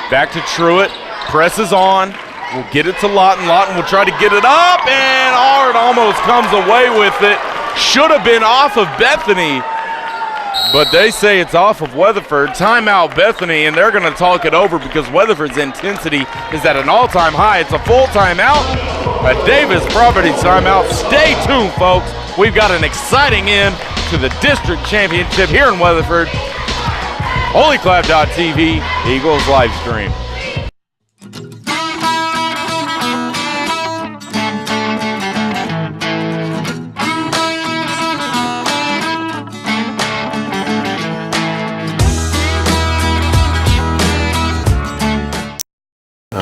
back to Truitt, presses on, will get it to Lawton. Lawton will try to get it up, and Ard almost comes away with it. Should have been off of Bethany, but they say it's off of Weatherford. Timeout Bethany, and they're going to talk it over because Weatherford's intensity is at an all-time high. It's a full timeout, a Davis Properties timeout. Stay tuned, folks. We've got an exciting end to the district championship here in Weatherford. HOLYCLAPtv, Eagles live stream.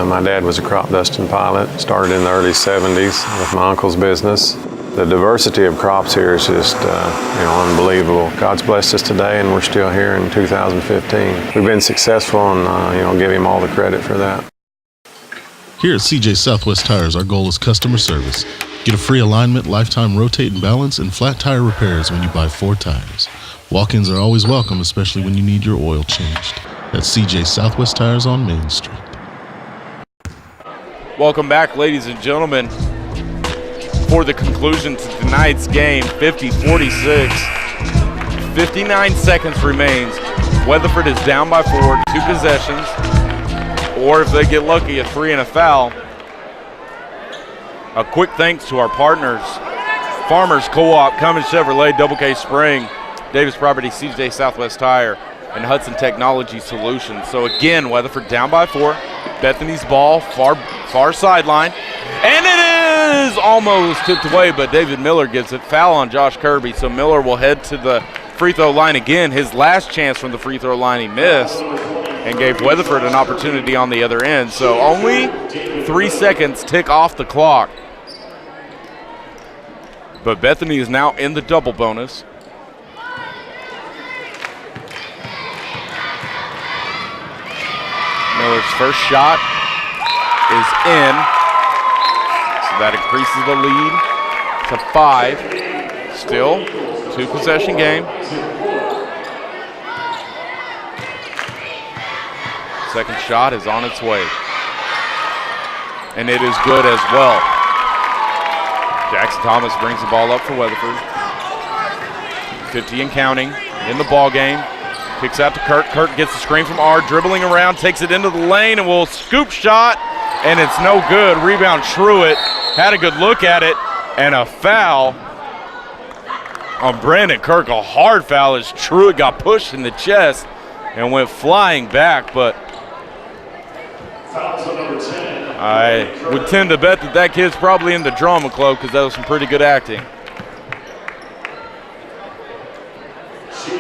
My dad was a crop dusting pilot, started in the early 70s with my uncle's business. The diversity of crops here is just unbelievable. God's blessed us today, and we're still here in 2015. We've been successful, and give him all the credit for that. Here at CJ Southwest Tires, our goal is customer service. Get a free alignment, lifetime rotate and balance, and flat tire repairs when you buy 4 tires. Walk-ins are always welcome, especially when you need your oil changed. That's CJ Southwest Tires on Main Street. Welcome back, ladies and gentlemen, for the conclusion to tonight's game. 50-46. 59 seconds remains. Weatherford is down by 4, 2 possessions, or if they get lucky, a 3 and a foul. A quick thanks to our partners, Farmers Co-op, Cummins Chevrolet, Double K Spring, Davis Property, CJ Southwest Tire, and Hudson Technology Solutions. So again, Weatherford down by 4. Bethany's ball, far sideline, and it is almost tipped away, but David Miller gets it. Foul on Josh Kirby, so Miller will head to the free throw line again. His last chance from the free throw line he missed and gave Weatherford an opportunity on the other end. So only 3 seconds tick off the clock. But Bethany is now in the double bonus. Miller's first shot is in, so that increases the lead to 5. Still 2 possession game. Second shot is on its way, and it is good as well. Jackson Thomas brings the ball up for Weatherford. 50 and counting in the ball game. Kicks out to Kurt. Kurt gets the screen from Ard, dribbling around, takes it into the lane, and will scoop shot and it's no good. Rebound Truitt, had a good look at it, and a foul on Brandon Kirk, a hard foul as Truitt got pushed in the chest and went flying back, but I would tend to bet that kid's probably in the drama club because that was some pretty good acting.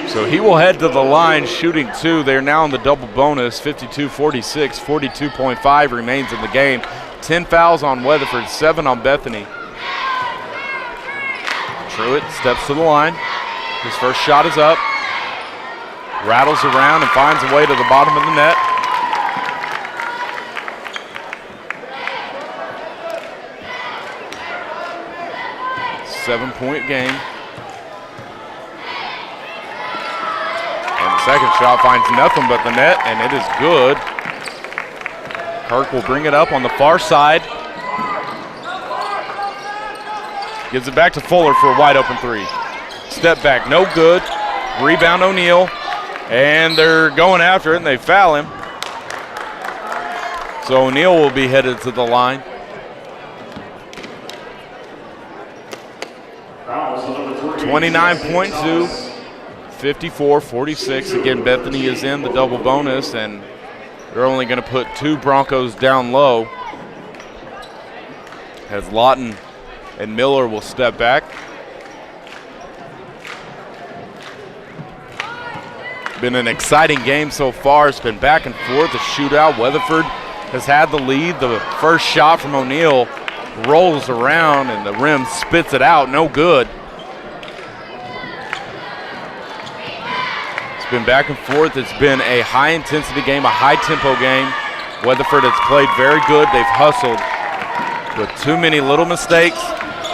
So he will head to the line shooting 2. They're now in the double bonus, 52-46, 42.5 remains in the game. 10 fouls on Weatherford, 7 on Bethany. Truitt steps to the line. His first shot is up. Rattles around and finds a way to the bottom of the net. Seven-point game. And the second shot finds nothing but the net, and it is good. Kirk will bring it up on the far side. Gives it back to Fuller for a wide open 3. Step back, no good. Rebound O'Neal. And they're going after it, and they foul him. So O'Neal will be headed to the line. .2, 54-46. Again, Bethany is in the double bonus, and they're only going to put 2 Broncos down low. As Lawton and Miller will step back. Been an exciting game so far. It's been back and forth, a shootout. Weatherford has had the lead. The first shot from O'Neal rolls around and the rim spits it out, no good. It's been back and forth. It's been a high intensity game, a high tempo game. Weatherford has played very good. They've hustled, but too many little mistakes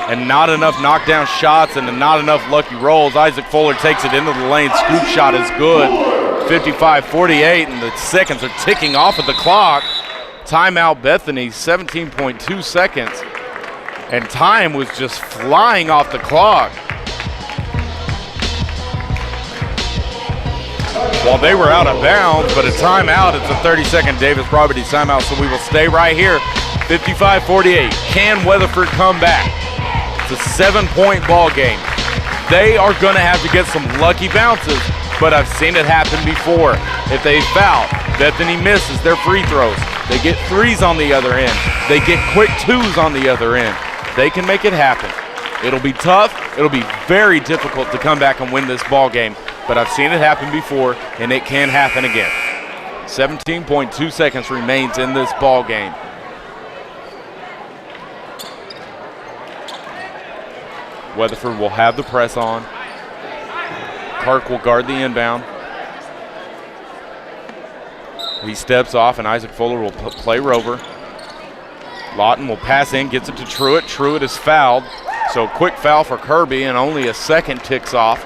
and not enough knockdown shots and not enough lucky rolls. Isaac Fuller takes it into the lane. Scoop shot is good. 55-48, and the seconds are ticking off of the clock. Timeout Bethany, 17.2 seconds. And time was just flying off the clock. While they were out of bounds, but a timeout, it's a 30-second Davis Properties timeout, so we will stay right here. 55-48. Can Weatherford come back? It's a 7-point ball game. They are going to have to get some lucky bounces, but I've seen it happen before. If they foul, Bethany misses their free throws. They get 3s on the other end. They get quick 2s on the other end. They can make it happen. It'll be tough. It'll be very difficult to come back and win this ball game, but I've seen it happen before, and it can happen again. 17.2 seconds remains in this ball game. Weatherford will have the press on. Clark will guard the inbound. He steps off, and Isaac Fuller will play Rover. Lawton will pass in, gets it to Truitt. Truitt is fouled, so quick foul for Kirby, and only a second ticks off.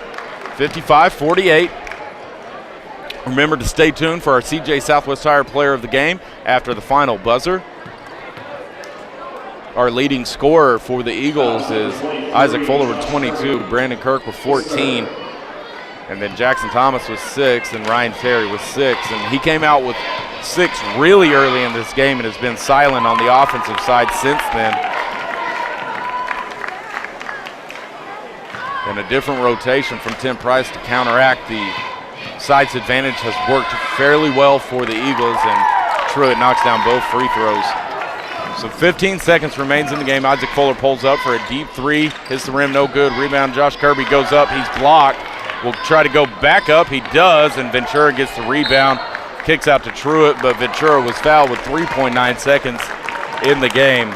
55-48. Remember to stay tuned for our CJ Southwest Tire Player of the Game after the final buzzer. Our leading scorer for the Eagles is Isaac Fuller with 22, Brandon Kirk with 14, and then Jackson Thomas with 6, and Ryan Terry with 6. And he came out with 6 really early in this game and has been silent on the offensive side since then. And a different rotation from Tim Price to counteract the side's advantage has worked fairly well for the Eagles, and Truitt knocks down both free throws. So 15 seconds remains in the game. Isaac Fuller pulls up for a deep 3, hits the rim, no good. Rebound, Josh Kirby goes up, he's blocked. Will try to go back up, he does, and Ventura gets the rebound. Kicks out to Truitt, but Ventura was fouled with 3.9 seconds in the game.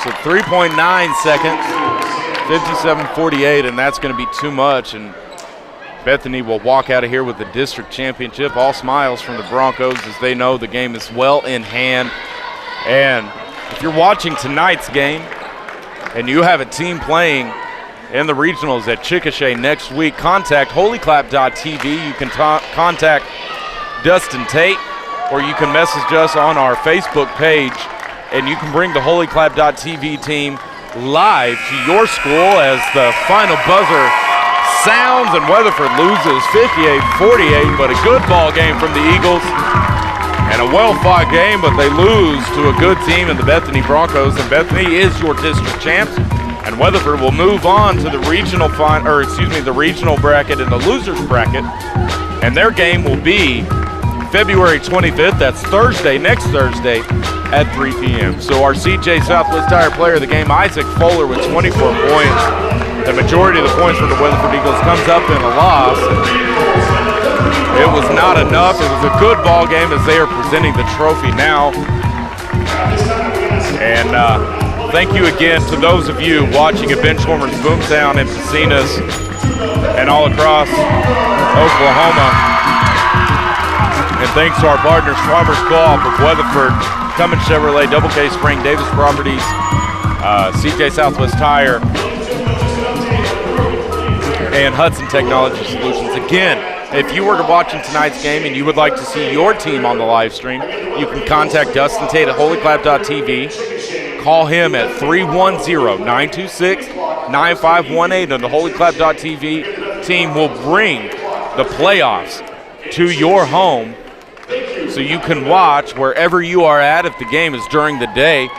So 3.9 seconds. 57-48, and that's going to be too much, and Bethany will walk out of here with the district championship. All smiles from the Broncos as they know the game is well in hand. And if you're watching tonight's game and you have a team playing in the regionals at Chickasha next week, contact HOLYCLAPtv. You can contact Dustin Tate, or you can message us on our Facebook page, and you can bring the HOLYCLAPtv team live to your school as the final buzzer sounds, and Weatherford loses 58-48, but a good ball game from the Eagles. And a well-fought game, but they lose to a good team in the Bethany Broncos. And Bethany is your district champs. And Weatherford will move on to the regional the regional bracket and the losers bracket. And their game will be February 25th. That's Thursday, next Thursday at 3 p.m. So our CJ Southwest Tire player of the game, Isaac Fuller, with 24 points. The majority of the points for the Weatherford Eagles comes up in a loss. It was not enough. It was a good ball game as they are presenting the trophy now. And thank you again to those of you watching at Benchwarmers Boomtown and Pecinas and all across Oklahoma. And thanks to our partners, Farmers Co-op of Weatherford, Cummins Chevrolet, Double K Spring, Davis Properties, CJ Southwest Tire, and Hudson Technology Solutions. Again, if you were watching tonight's game and you would like to see your team on the live stream, you can contact Dustin Tate at HOLYCLAP.tv. Call him at 310-926-9518, and the HOLYCLAP.tv team will bring the playoffs to your home so you can watch wherever you are at. If the game is during the day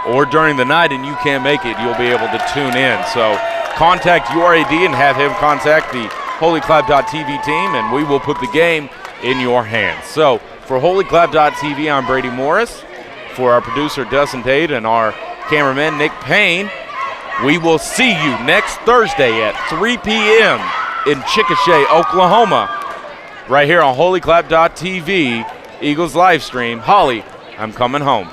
or during the night and you can't make it, you'll be able to tune in. So contact URAD and have him contact the HOLYCLAP.tv team, and we will put the game in your hands. So for HOLYCLAP.tv, I'm Brady Morris. For our producer, Dustin Tate, and our cameraman, Nick Payne, we will see you next Thursday at 3 p.m. in Chickasha, Oklahoma, right here on HOLYCLAP.tv, Eagles live stream. Holly, I'm coming home.